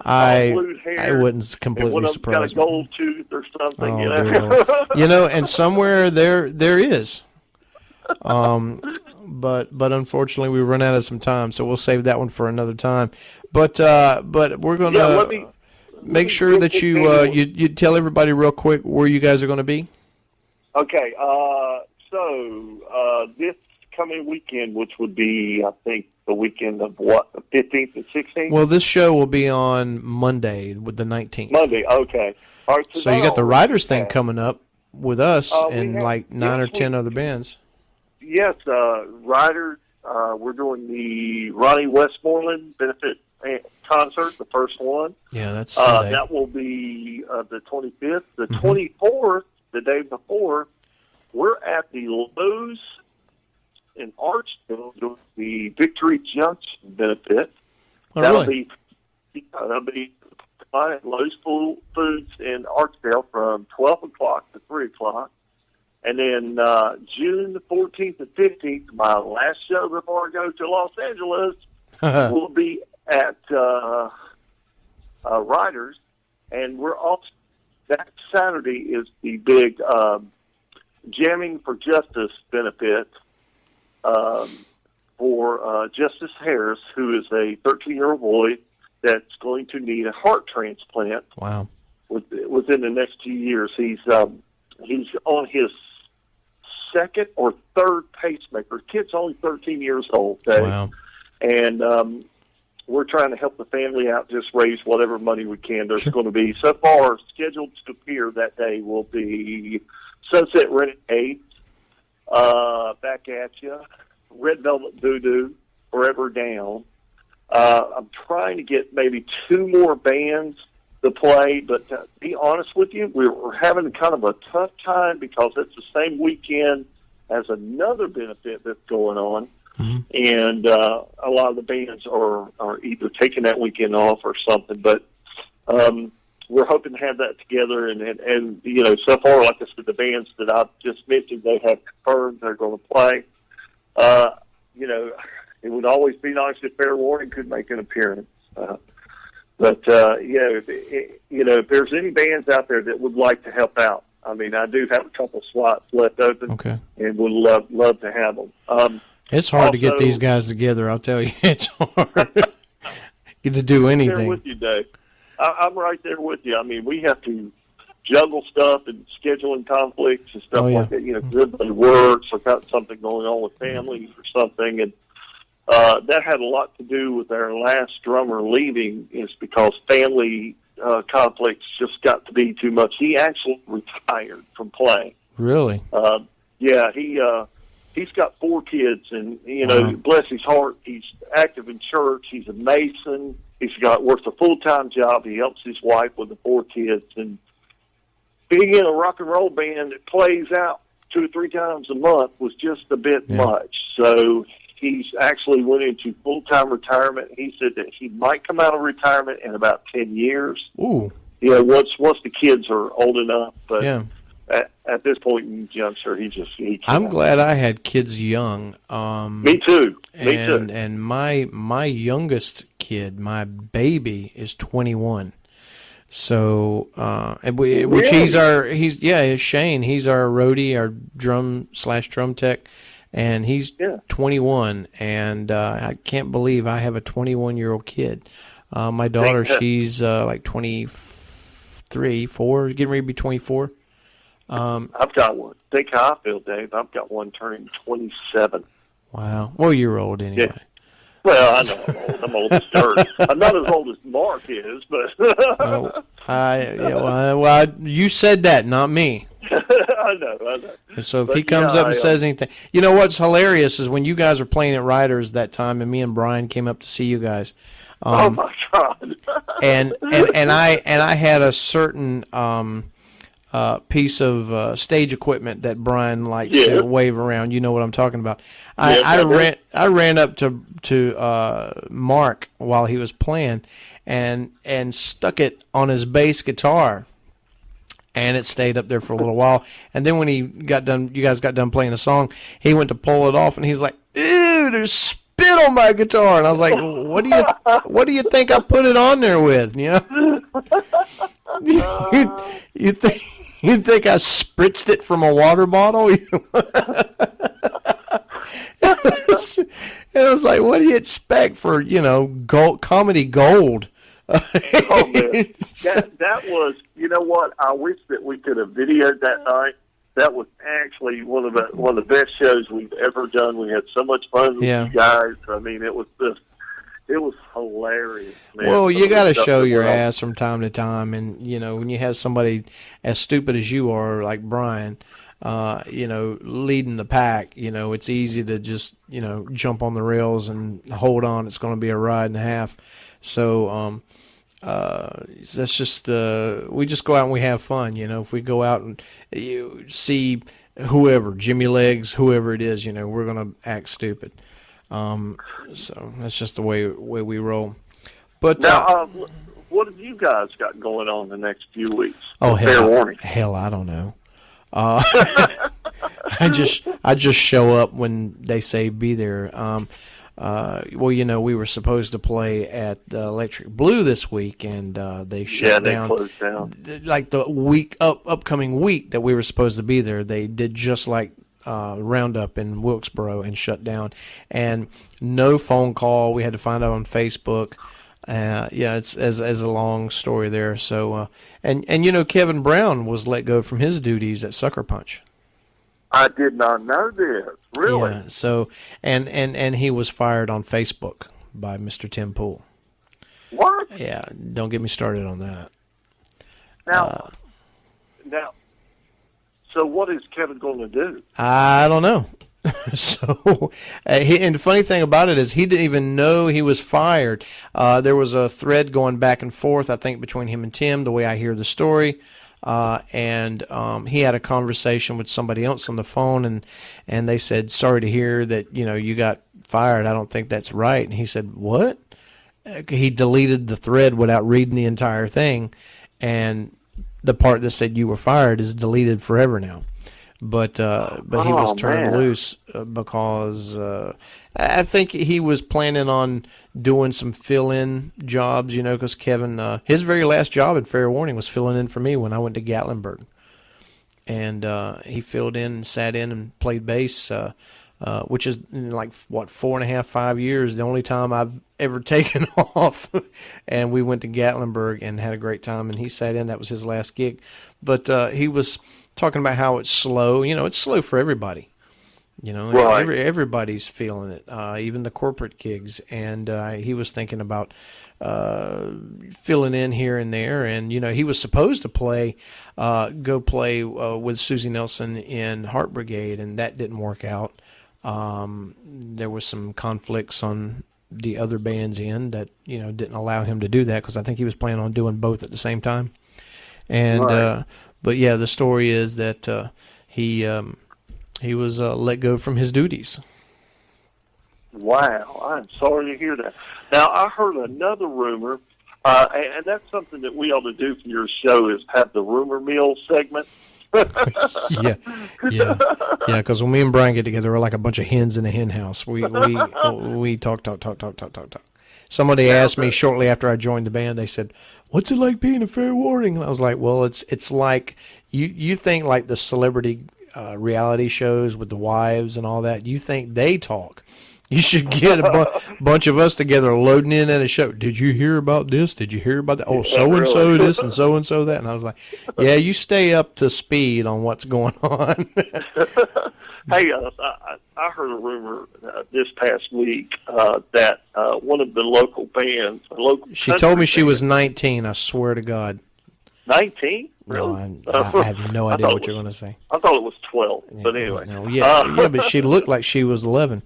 I blue-haired, wouldn't completely surprise got a gold tooth or something, Oh, and somewhere there is. But unfortunately we run out of some time, so we'll save that one for another time. But we're gonna make sure that you tell everybody real quick where you guys are going to be. Okay, so this coming weekend, which would be, I think, the weekend of what, the 15th and 16th? Well, this show will be on Monday with the 19th. Monday, okay. All right, so you got the Writers thing coming up with us and like 9 or 10 other bands. Yes, Writers. We're doing the Ronnie Westmoreland benefit concert, the first one. Yeah, that's Sunday. That will be the 25th. The 24th, the day before, we're at the Lowe's in Archville doing the Victory Junction benefit. Oh, that'll really? be at Lowe's Foods in Archville from 12 o'clock to 3 o'clock. And then June the 14th and 15th, my last show before I go to Los Angeles, will be at Riders. And we're also, that Saturday is the big Jamming for Justice benefit for Justice Harris, who is a 13-year-old boy that's going to need a heart transplant. Wow! Within the next 2 years, he's on his second or third pacemaker. Kid's only 13 years old. Dave. Wow! And we're trying to help the family out, just raise whatever money we can. There's going to be, so far, scheduled to appear that day will be Sunset Renegade, Back at Ya, Red Velvet Voodoo, Forever Down. I'm trying to get maybe 2 more bands to play, but to be honest with you, we're having kind of a tough time because it's the same weekend as another benefit that's going on, and a lot of the bands are either taking that weekend off or something. But we're hoping to have that together, and you know, so far, like I said, the bands that I've just mentioned, they have confirmed they're going to play. You know, it would always be nice if Fair Warning could make an appearance. But if there's any bands out there that would like to help out, I mean, I do have a couple slots left open, and would love to have them. It's hard to get these guys together. I'll tell you, it's hard get to do anything. I'm there with you, Dave. I'm right there with you. I mean, we have to juggle stuff and scheduling conflicts and stuff like that. You know, everybody works or got something going on with families or something, and that had a lot to do with our last drummer leaving. Is because family conflicts just got to be too much. He actually retired from playing. Really? He's got 4 kids, and you know, bless his heart, he's active in church. He's a Mason. He's works a full-time job. He helps his wife with the 4 kids, and being in a rock and roll band that plays out 2 or 3 times a month was just a bit much. So he's actually went into full-time retirement. He said that he might come out of retirement in about 10 years. Ooh. You know, once the kids are old enough. But at this point in juncture, he can't. I'm glad I had kids young. Me too. And my youngest kid, my baby, is 21. So, which he's Shane. He's our roadie, our drum tech, and he's 21. And I can't believe I have a 21-year-old kid. My daughter, she's like 23, 4, getting ready to be 24. I've got one. Think how I feel, Dave. I've got one turning 27. Wow. Well, you're old anyway. Yeah. Well, I know I'm old. I'm old as dirt. I'm not as old as Mark is, but... well, you said that, not me. I know. And so if he comes up and says anything... You know what's hilarious is when you guys were playing at Riders that time, and me and Brian came up to see you guys. Oh, my God. and I had a certain... piece of stage equipment that Brian likes to wave around. You know what I'm talking about. I ran up to Mark while he was playing and stuck it on his bass guitar, and it stayed up there for a little while. And then when he got done, you guys got done playing the song, he went to pull it off, and he's like, "Ew, there's spit on my guitar." And I was like, "What do you think I put it on there with?" You know, you think. You think I spritzed it from a water bottle? And I was like, what do you expect for, comedy gold? Oh, man. That was, you know what? I wish that we could have videoed that night. That was actually one of the best shows we've ever done. We had so much fun with you guys. I mean, it was hilarious, man. Well, you got to show your ass from time to time, and when you have somebody as stupid as you are, like Brian, leading the pack, it's easy to just jump on the rails and hold on. It's going to be a ride and a half. So that's just we just go out and we have fun. If we go out and you see whoever, Jimmy Legs, whoever it is, we're going to act stupid. So that's just the way we roll. But now, what have you guys got going on the next few weeks? Oh, Fair warning. Hell, I don't know. I just show up when they say be there. We were supposed to play at Electric Blue this week, and they shut down. They closed down. Like the upcoming week that we were supposed to be there, they did just like Roundup in Wilkesboro and shut down, and no phone call. We had to find out on Facebook. It's as a long story there. So and Kevin Brown was let go from his duties at Sucker Punch. I did not know this. Really? Yeah. So and he was fired on Facebook by Mr. Tim Pool. What? Yeah. Don't get me started on that. Now. So what is Kevin going to do? I don't know. So, and the funny thing about it is he didn't even know he was fired. There was a thread going back and forth, I think, between him and Tim, the way I hear the story. And he had a conversation with somebody else on the phone, and they said, "Sorry to hear that, you got fired. I don't think that's right." And he said, "What?" He deleted the thread without reading the entire thing, and the part that said you were fired is deleted forever now. But he was turned loose because I think he was planning on doing some fill-in jobs, because Kevin, his very last job at Fair Warning was filling in for me when I went to Gatlinburg. And he filled in and sat in and played bass, which is like, 4.5, 5 years, the only time I've ever taken off. And we went to Gatlinburg and had a great time, and he sat in. That was his last gig. But he was talking about how it's slow. It's slow for everybody. Right. Everybody's feeling it, even the corporate gigs. And he was thinking about filling in here and there. And, he was supposed to go play with Susie Nelson in Heart Brigade, and that didn't work out. There was some conflicts on the other band's end that, didn't allow him to do that, because I think he was planning on doing both at the same time. And Right. but yeah, the story is that he was let go from his duties. Wow, I'm sorry to hear that. Now, I heard another rumor, and that's something that we ought to do for your show, is have the rumor mill segment. yeah. Because when me and Brian get together, we're like a bunch of hens in a hen house. We talk. Somebody asked me shortly after I joined the band. They said, "What's it like being a Fair Warning?" And I was like, "Well, it's like you think like the celebrity reality shows with the wives and all that. You think they talk." You should get a bunch of us together loading in at a show. Did you hear about this? Did you hear about that? Oh, so-and-so really. this and so-and-so that. And I was like, yeah, you stay up to speed on what's going on. Hey, I heard a rumor this past week that one of the local bands, She told me she was 19, I swear to God. 19? No, Really? I have no idea what you're going to say. I thought it was 12, but anyway. No, yeah, but she looked like she was 11.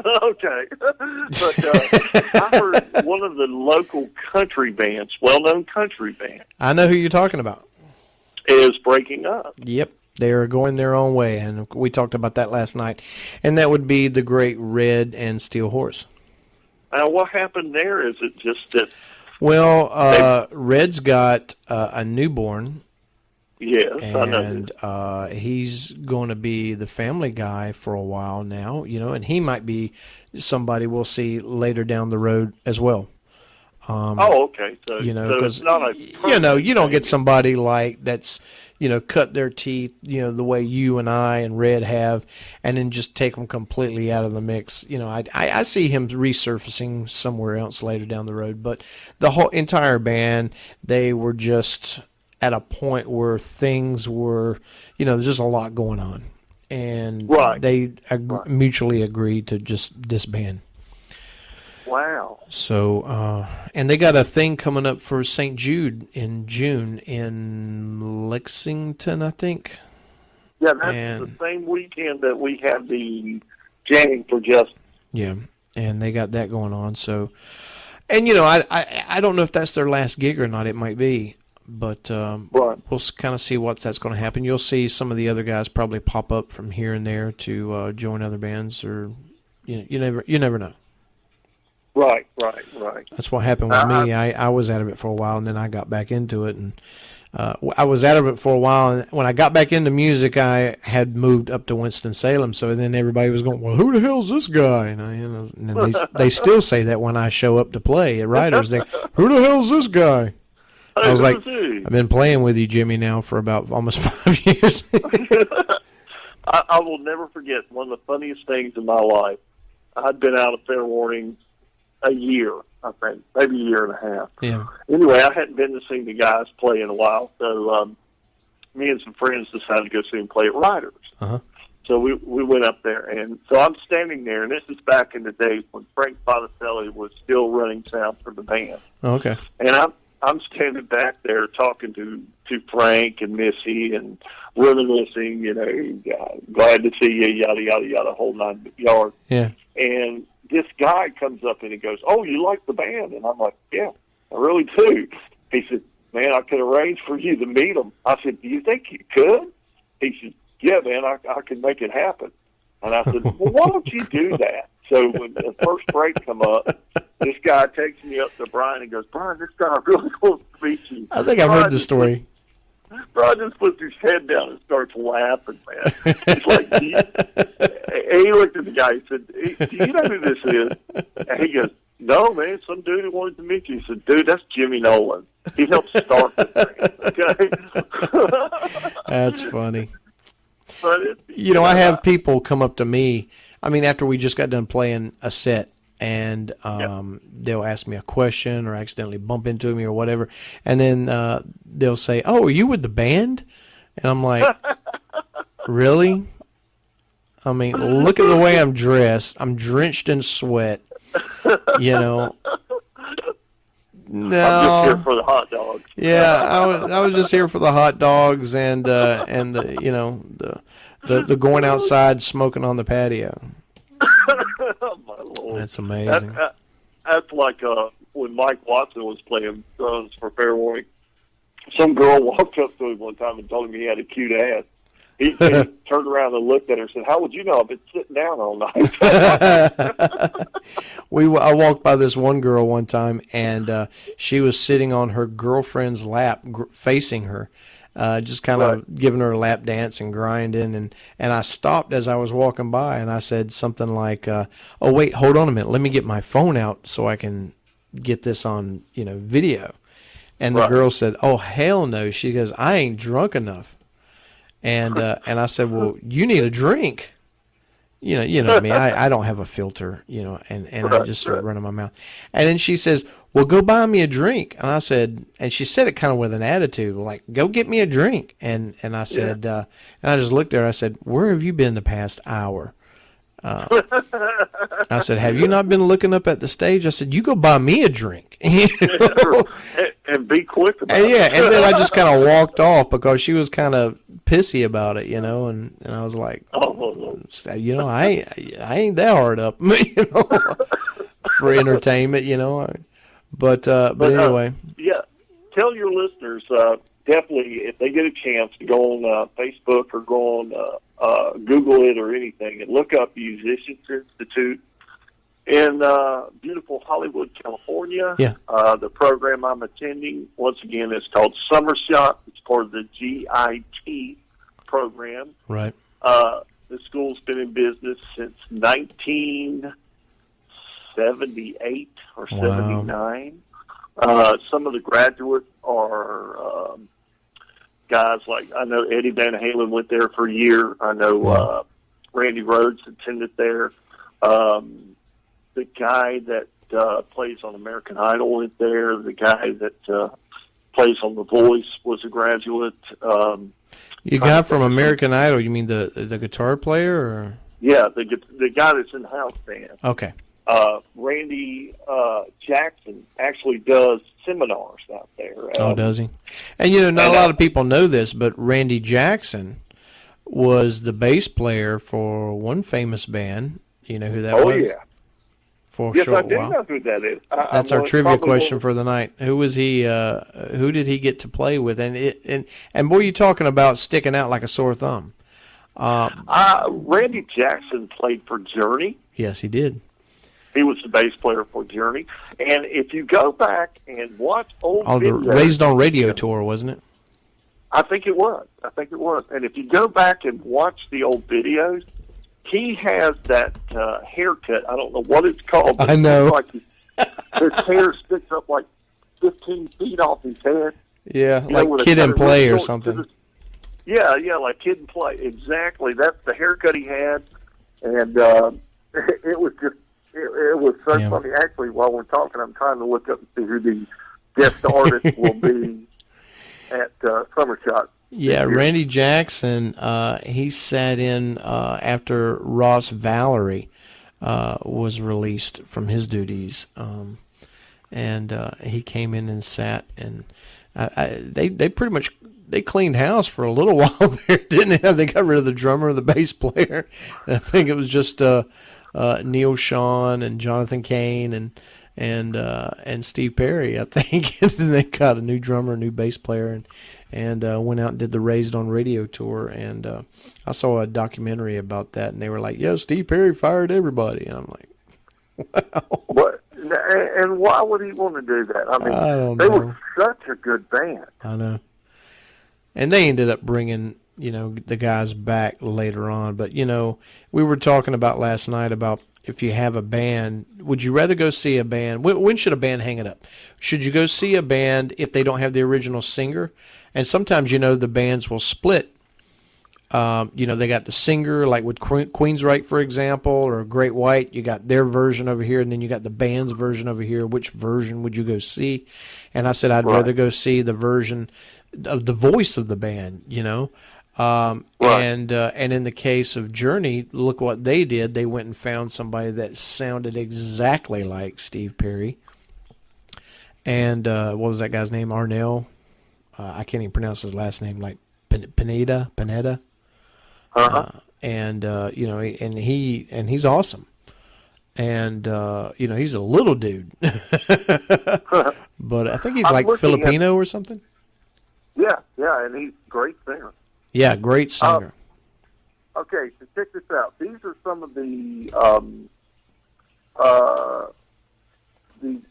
Okay. But I heard one of the local country bands, well-known country band, I know who you're talking about. is breaking up. Yep, they are going their own way, and we talked about that last night. And that would be the great Red and Steel Horse. Now, what happened there? Is it just that... Well, Red's got a newborn. Yes, I know. And he's going to be the family guy for a while now, and he might be somebody we'll see later down the road as well. Okay. So, because it's not a you don't get somebody like that's, cut their teeth, the way you and I and Red have, and then just take them completely out of the mix. I see him resurfacing somewhere else later down the road, but the whole entire band, they were just at a point where things were, there's just a lot going on, and they mutually agreed to just disband. Wow. So, and they got a thing coming up for St. Jude in June in Lexington, I think. Yeah, that's the same weekend that we had the jamming for Justice. Yeah, and they got that going on. So, and I don't know if that's their last gig or not. It might be, but we'll kind of see that's going to happen. You'll see some of the other guys probably pop up from here and there to join other bands, or you never know. Right. That's what happened with me. I was out of it for a while, and then I got back into it, and I was out of it for a while. And when I got back into music, I had moved up to Winston-Salem, so then everybody was going, "Well, who the hell's this guy?" And they still say that when I show up to play at Riders, they, "Who the hell's this guy?" I was like, "I've been playing with you, Jimmy, now for about almost 5 years." I will never forget one of the funniest things in my life. I'd been out of Fair Warning a year, I think, maybe a year and a half. Yeah. Anyway, I hadn't been to see the guys play in a while, so me and some friends decided to go see them play at Riders. Uh-huh. So we went up there, and so I'm standing there, and this is back in the days when Frank Botticelli was still running sound for the band. Oh, okay. And I'm I'm standing back there talking to Frank and Missy and reminiscing, glad to see you, yada, yada, yada, whole 9 yards. Yeah. And this guy comes up and he goes, "Oh, you like the band?" And I'm like, "Yeah, I really do." He said, "Man, I could arrange for you to meet them." I said, "Do you think you could?" He said, "Yeah, man, I can make it happen." And I said, "Well, why don't you do that?" So when the first break come up, this guy takes me up to Brian and goes, "Brian, this guy really wants to meet you." I think I've heard the story. Brian just puts his head down and starts laughing, man. He's like, and he looked at the guy. He said, "Do you know who this is?" And he goes, "No, man, some dude who wanted to meet you." He said, "Dude, that's Jimmy Nolan. He helped start the thing." Okay? That's funny. But I have people come up to me. I mean, after we just got done playing a set, and they'll ask me a question or accidentally bump into me or whatever, and then they'll say, "Oh, are you with the band?" And I'm like, "Really?" I mean, look at the way I'm dressed. I'm drenched in sweat. No. I'm just here for the hot dogs. Yeah, I was just here for the hot dogs and the the going outside smoking on the patio. Oh, my Lord. That's amazing. That's like when Mike Watson was playing drums for Fair Warning. Some girl walked up to him one time and told him he had a cute ass. He turned around and looked at her and said, "How would you know? I've been sitting down all night." I walked by this one girl one time, and she was sitting on her girlfriend's lap, facing her, just kind of giving her a lap dance and grinding. And I stopped as I was walking by, and I said something like, "Oh, wait, hold on a minute. Let me get my phone out so I can get this on, video." And the girl said, "Oh, hell no." She goes, "I ain't drunk enough." And I said, "Well, you need a drink." You know what I mean? I don't have a filter, and I just start running my mouth. And then she says, "Well, go buy me a drink." And I said, and she said it kind of with an attitude, like, "Go get me a drink." And I said, and I just looked at her. I said, "Where have you been the past hour?" I said, "Have you not been looking up at the stage?" I said, "You go buy me a drink." And be quick about it. Yeah, and then I just kind of walked off because she was kind of pissy about it, and I was like, I ain't that hard up, for entertainment, But anyway. Yeah, tell your listeners, definitely, if they get a chance to go on Facebook or go on Google it or anything and look up Musicians Institute in beautiful Hollywood, California. Yeah. The program I'm attending, once again, is called Summer Shop. It's part of the GIT program. Right. The school's been in business since 1978 or 79. Some of the graduates are guys like, I know Eddie Van Halen went there for a year. I know Randy Rhoads attended there. The guy that plays on American Idol went there. The guy that plays on The Voice was a graduate. You got from American Idol, you mean the guitar player? Or? Yeah, the guy that's in the house band. Okay. Randy Jackson actually does seminars out there. Does he? And, not a lot of people know this, but Randy Jackson was the bass player for one famous band. You know who that was? Oh, yeah. For yes, a short I do while. know who that is. That's our trivia question for the night. Who was he? Who did he get to play with? And boy, you talking about sticking out like a sore thumb. Randy Jackson played for Journey. Yes, he did. He was the bass player for Journey. And if you go back and watch old videos, the Raised on Radio tour, wasn't it? I think it was. And if you go back and watch the old videos, he has that haircut. I don't know what it's called. But I know. Like his hair sticks up like 15 feet off his head. Yeah, like Kid and Play or something. Yeah, like Kid and Play. Exactly. That's the haircut he had. And it was just, it was so funny. Actually, while we're talking, I'm trying to look up and see who the guest artist will be at Summer Shot. Yeah, Randy Jackson, he sat in after Ross Valerie was released from his duties. and he came in and sat, and they pretty much they cleaned house for a little while there, didn't they? They got rid of the drummer and the bass player, and I think it was just Neil Sean and Jonathan Kane and Steve Perry, I think. And then they got a new drummer, a new bass player, and went out and did the Raised on Radio tour. And I saw a documentary about that, and they were like, "Yeah, Steve Perry fired everybody." And I'm like, "Wow." What? And why would he want to do that? I mean, I don't they know. were such a good band. I know. And they ended up bringing, the guys back later on. But, we were talking about last night about if you have a band, would you rather go see a band? When should a band hang it up? Should you go see a band if they don't have the original singer? And sometimes, the bands will split. They got the singer, like with Queensryche, for example, or Great White. You got their version over here, and then you got the band's version over here. Which version would you go see? And I said I'd rather go see the version of the voice of the band, And in the case of Journey, look what they did. They went and found somebody that sounded exactly like Steve Perry. And what was that guy's name? Arnold. I can't even pronounce his last name. Like Pineda. And he's awesome. And he's a little dude, but I think he's like Filipino or something. Yeah, and he's a great singer. Yeah, great singer. Okay, so check this out. These are some of the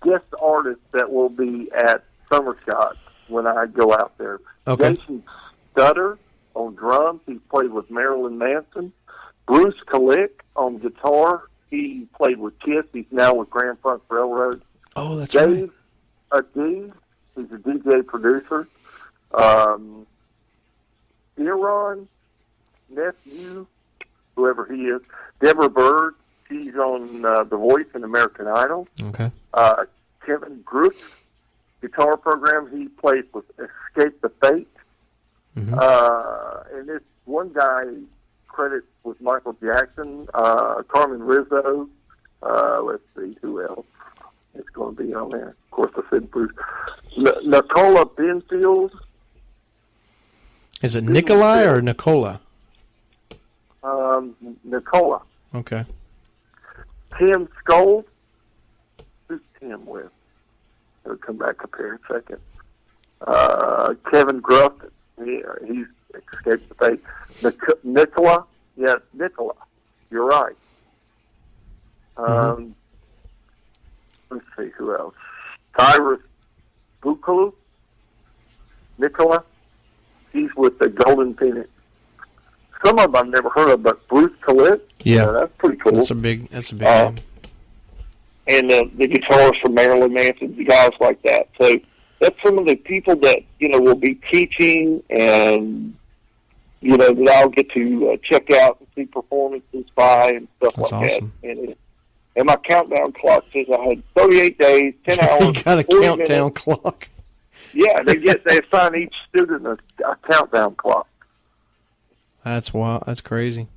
guest artists that will be at Summershot when I go out there. Okay. Jason Stutter on drums. He played with Marilyn Manson. Bruce Kulick on guitar. He played with Kiss. He's now with Grand Funk Railroad. Oh, that's right. Dave Adi. He's a DJ producer. Iran, nephew, whoever he is. Deborah Bird. She's on The Voice and American Idol. Okay. Kevin Groot, guitar program. He plays with Escape the Fate. Mm-hmm. And this one guy credits with Michael Jackson, Carmen Rizzo. Let's see who else it's going to be on there. Of course, I said Bruce. Nicola Benfield. Is it Nikolai or Nicola? Nicola. Okay. Tim Scholes. Who's Tim with? He'll come back up here in a second. Kevin Gruffin. He's Escaped the Fate. Nicola. Yes, Nicola. You're right. Let's see who else. Cyrus Bukalu. Nicola. He's with the Golden Phoenix. Some of them I've never heard of, but Bruce Kulick. Yeah, that's pretty cool. That's a big name. And the guitarists from Marilyn Manson, guys like that. So that's some of the people that will be teaching, and that I'll get to check out and see performances by and stuff That's like awesome. that. And my countdown clock says I had 38 days, 10 hours. You got a 40 countdown minutes. clock. Yeah, they assign each student a countdown clock. That's wild. That's crazy.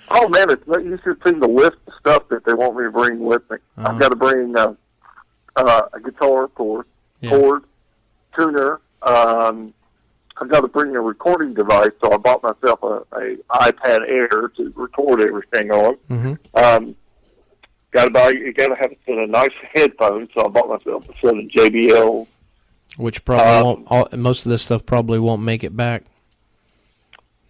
Oh man, you should see the list of stuff that they want me to bring with me. I've got to bring a guitar, of course, cord, tuner. I've got to bring a recording device, so I bought myself a iPad Air to record everything on. Mm-hmm. You got to have a set of nice headphones, so I bought myself a set of JBL. Which probably won't. Most of this stuff probably won't make it back.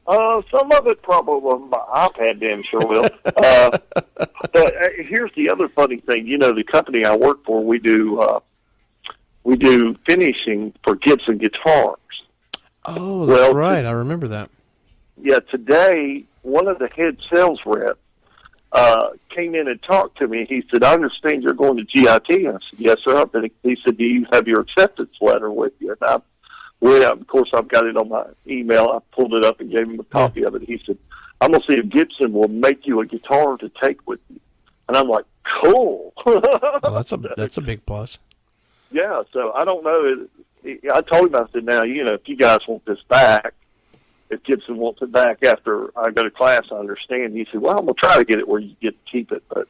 Some of it probably will. My iPad damn sure will. But here's the other funny thing. The company I work for, we do finishing for Gibson guitars. Oh, that's right. I remember that. Yeah, today, one of the head sales reps came in and talked to me. He said, I understand you're going to GIT. I said, yes, sir. And he said, do you have your acceptance letter with you? And of course, I've got it on my email. I pulled it up and gave him a copy of it. He said, I'm going to see if Gibson will make you a guitar to take with you. And I'm like, cool. Well, that's a big plus. Yeah, so I don't know. I told him, I said, now, if you guys want this back, if Gibson wants it back after I go to class, I understand. He said, well, I'm going to try to get it where you get to keep it. But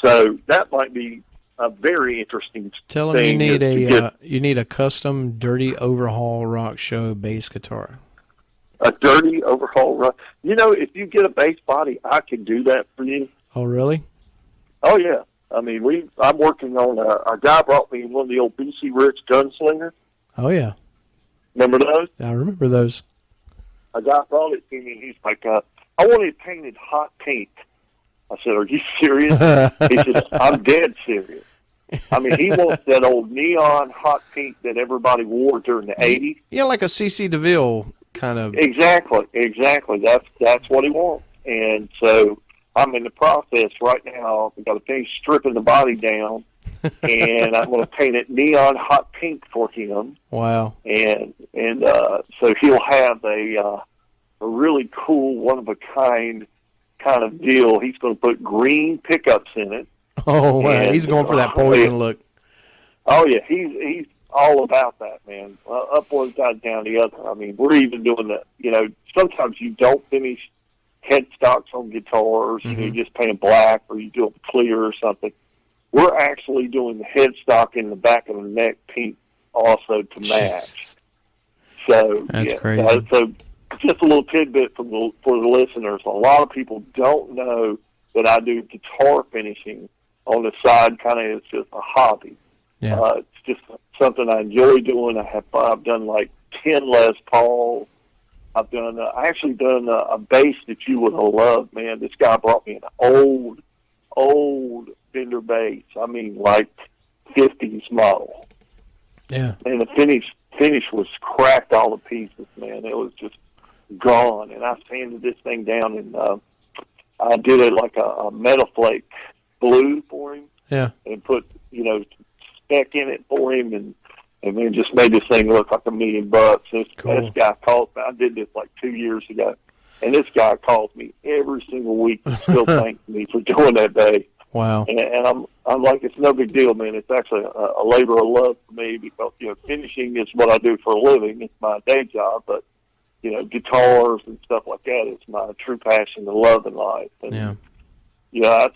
so that might be a very interesting Tell him thing. you need a custom Dirty Overhaul Rock Show bass guitar. A dirty overhaul run. You know, if you get a bass body, I can do that for you. Oh, really? Oh yeah. I mean, I'm working on a guy brought me one of the old BC Rich Gunslinger. Oh yeah. Remember those? I remember those. A guy brought it to me, and he's like, I want it painted hot pink. I said, are you serious? He said, I'm dead serious. I mean, he wants that old neon hot pink that everybody wore during the 80s. Yeah, like a CC DeVille kind of. Exactly. That's what he wants. And so I'm in the process right now. I've got to finish stripping the body down, and I'm going to paint it neon hot pink for him. Wow. And so he'll have a really cool, one-of-a-kind kind of deal. He's going to put green pickups in it. Oh, wow. He's going for that poison look. Oh, yeah. He's all about that, man. Up one side, down the other. I mean, we're even doing that. You know, sometimes you don't finish headstocks on guitars. Mm-hmm. You just paint them black, or you do them clear or something. We're actually doing the headstock in the back of the neck pink also to match. Jesus. So that's yeah, crazy. So just a little tidbit for the listeners. A lot of people don't know that I do guitar finishing on the side. Kind of, it's just a hobby. Yeah. It's just something I enjoy doing. I've done like 10 Les Pauls. I've done. I actually done a bass that you would have loved, man. This guy brought me an old Fender bass. I mean, like 50s model. Yeah. And the finish was cracked all to pieces, man. It was just gone. And I sanded this thing down, and I did it like a Metal Flake blue for him. Yeah. And put, spec in it for him, and then just made this thing look like $1 million. Cool. This guy calls me. I did this like 2 years ago, and this guy calls me every single week and still thanks me for doing that day. Wow. And I'm like, it's no big deal, man. It's actually a labor of love for me because, finishing is what I do for a living. It's my day job, but, guitars and stuff like that is my true passion and love in life. And, yeah.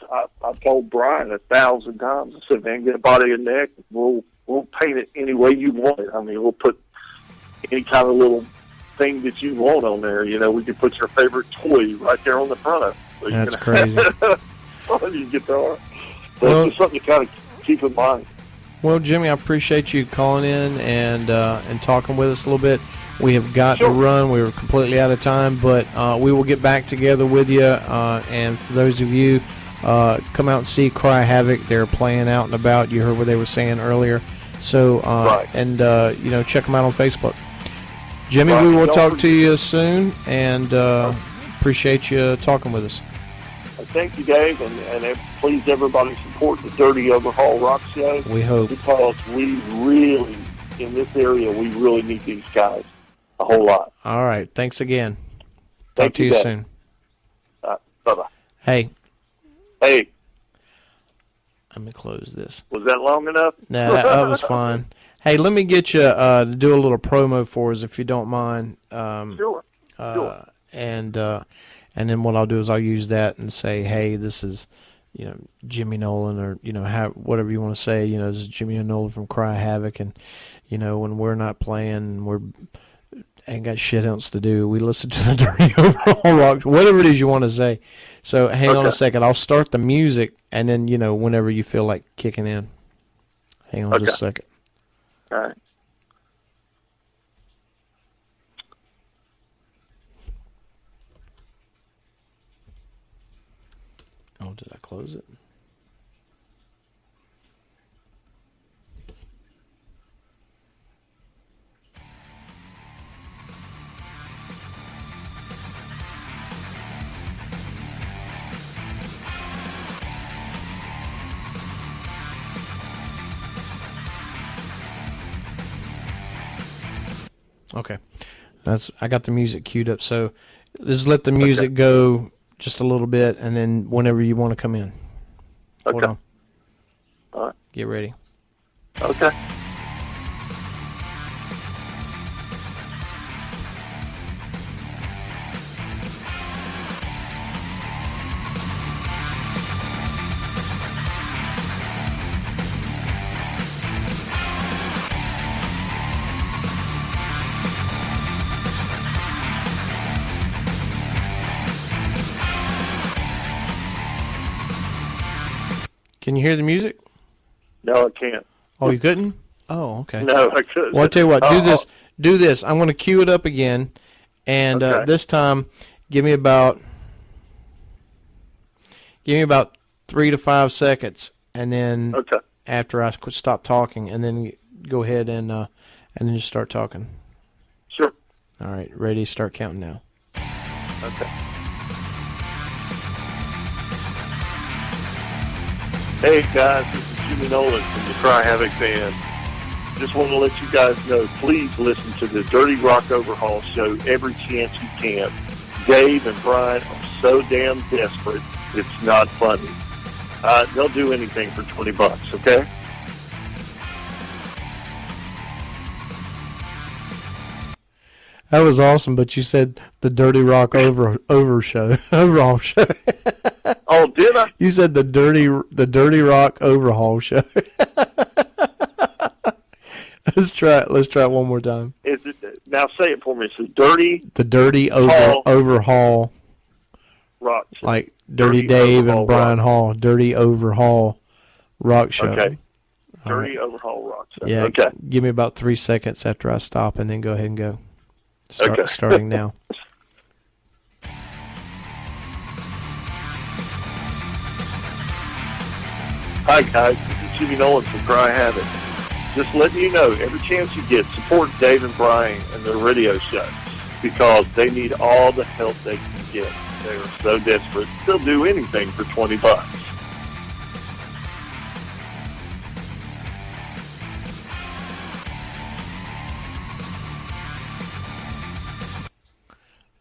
I've told Brian 1,000 times, I said, man, get a body and neck. We'll paint it any way you want it. I mean, we'll put any kind of little thing that you want on there. We can put your favorite toy right there on the front. So That's crazy. On your guitar. So it's just something to kind of keep in mind. Well, Jimmy, I appreciate you calling in and talking with us a little bit. We have got to run. We were completely out of time, but we will get back together with you. And for those of you, come out and see Cry Havoc. They're playing out and about. You heard what they were saying earlier. So, right. And, check them out on Facebook. Jimmy, right. we will talk to you soon, and appreciate you talking with us. Thank you, Dave, and please, everybody, support the Dirty Overhaul Rock Show. We hope. Because we really, in this area, we really need these guys a whole lot. All right. Thanks again. Thank Talk to you Dave. soon. Bye-bye. Hey. Hey. Let me close this. Was that long enough? No, that was fine. Hey, let me get you to do a little promo for us, if you don't mind. Sure. And then what I'll do is I'll use that and say, hey, this is, Jimmy Nolen, or, whatever you want to say. This is Jimmy Nolen from Cry Havoc. And, when we're not playing, ain't got shit else to do, we listen to the Dirty Overhaul Rock, whatever it is you want to say. So hang on a second. I'll start the music, and then, whenever you feel like kicking in. Hang on just a second. All right. Oh, did I close it? Okay. I got the music queued up, so just let the music go just a little bit, and then whenever you want to come in. Hold on. All right. Get ready. Okay. Can you hear the music? No, I can't. Oh, you couldn't? Oh, okay. No, I couldn't. Well, I'll tell you what. Do this. I'm going to cue it up again, and this time, give me about 3 to 5 seconds, and then after I stop talking, and then go ahead and then just start talking. Sure. All right, ready? Start counting now. Okay. Hey guys, this is Jimmy Nolan from the Cry Havoc Band. Just want to let you guys know, please listen to the Dirty Rock Overhaul show every chance you can. Dave and Brian are so damn desperate, it's not funny. They'll do anything for $20, okay? That was awesome, but you said the Dirty Rock overhaul show. Oh, did I? You said the Dirty Rock overhaul show. Let's try it one more time. Now say it for me. It's the Dirty Overhaul Rock Show. Like Dirty Dave and Brian Hall. Dirty Overhaul Rock Show. Okay. Dirty Overhaul Rock Show. Yeah. Okay. Give me about 3 seconds after I stop, and then go ahead and go. Starting now. Hi guys, this is Jimmy Nolan from Cry Havoc. Just letting you know, every chance you get, support Dave and Brian and their radio show because they need all the help they can get. They are so desperate, they'll do anything for $20.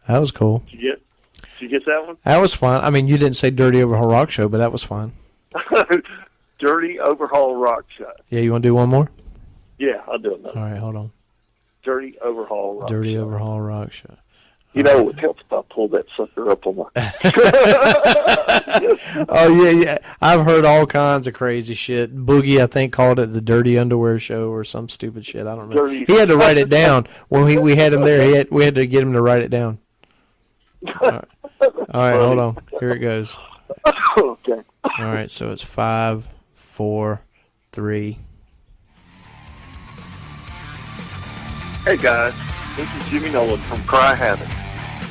That was cool. Did you get that one? That was fun. I mean, you didn't say Dirty Overhaul Rock Show, but that was fun. Dirty Overhaul Rock Show. Yeah, you want to do one more? Yeah, I'll do another. All right, hold on. Dirty Overhaul Rock Dirty Show. Overhaul Rock Show. You know, it would help if I pulled that sucker up on my... Oh, yeah. I've heard all kinds of crazy shit. Boogie, I think, called it the Dirty Underwear Show or some stupid shit. I don't know. He had to write it down. When we had him there, we had to get him to write it down. All right, hold on. Here it goes. Okay. All right, so it's 5, 4, 3. Hey guys, this is Jimmy Nolan from Cry Havoc.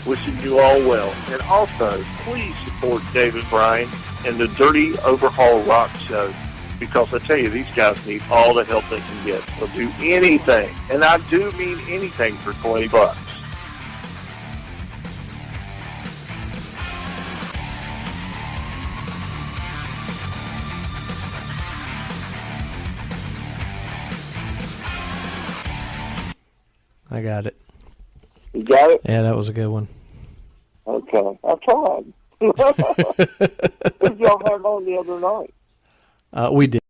Wishing you all well. And also, please support David Bryan and the Dirty Overhaul Rock Show because I tell you, these guys need all the help they can get. They'll do anything, and I do mean anything for $20. I got it. You got it? Yeah, that was a good one. Okay. I tried. What did y'all have on the other night? We did.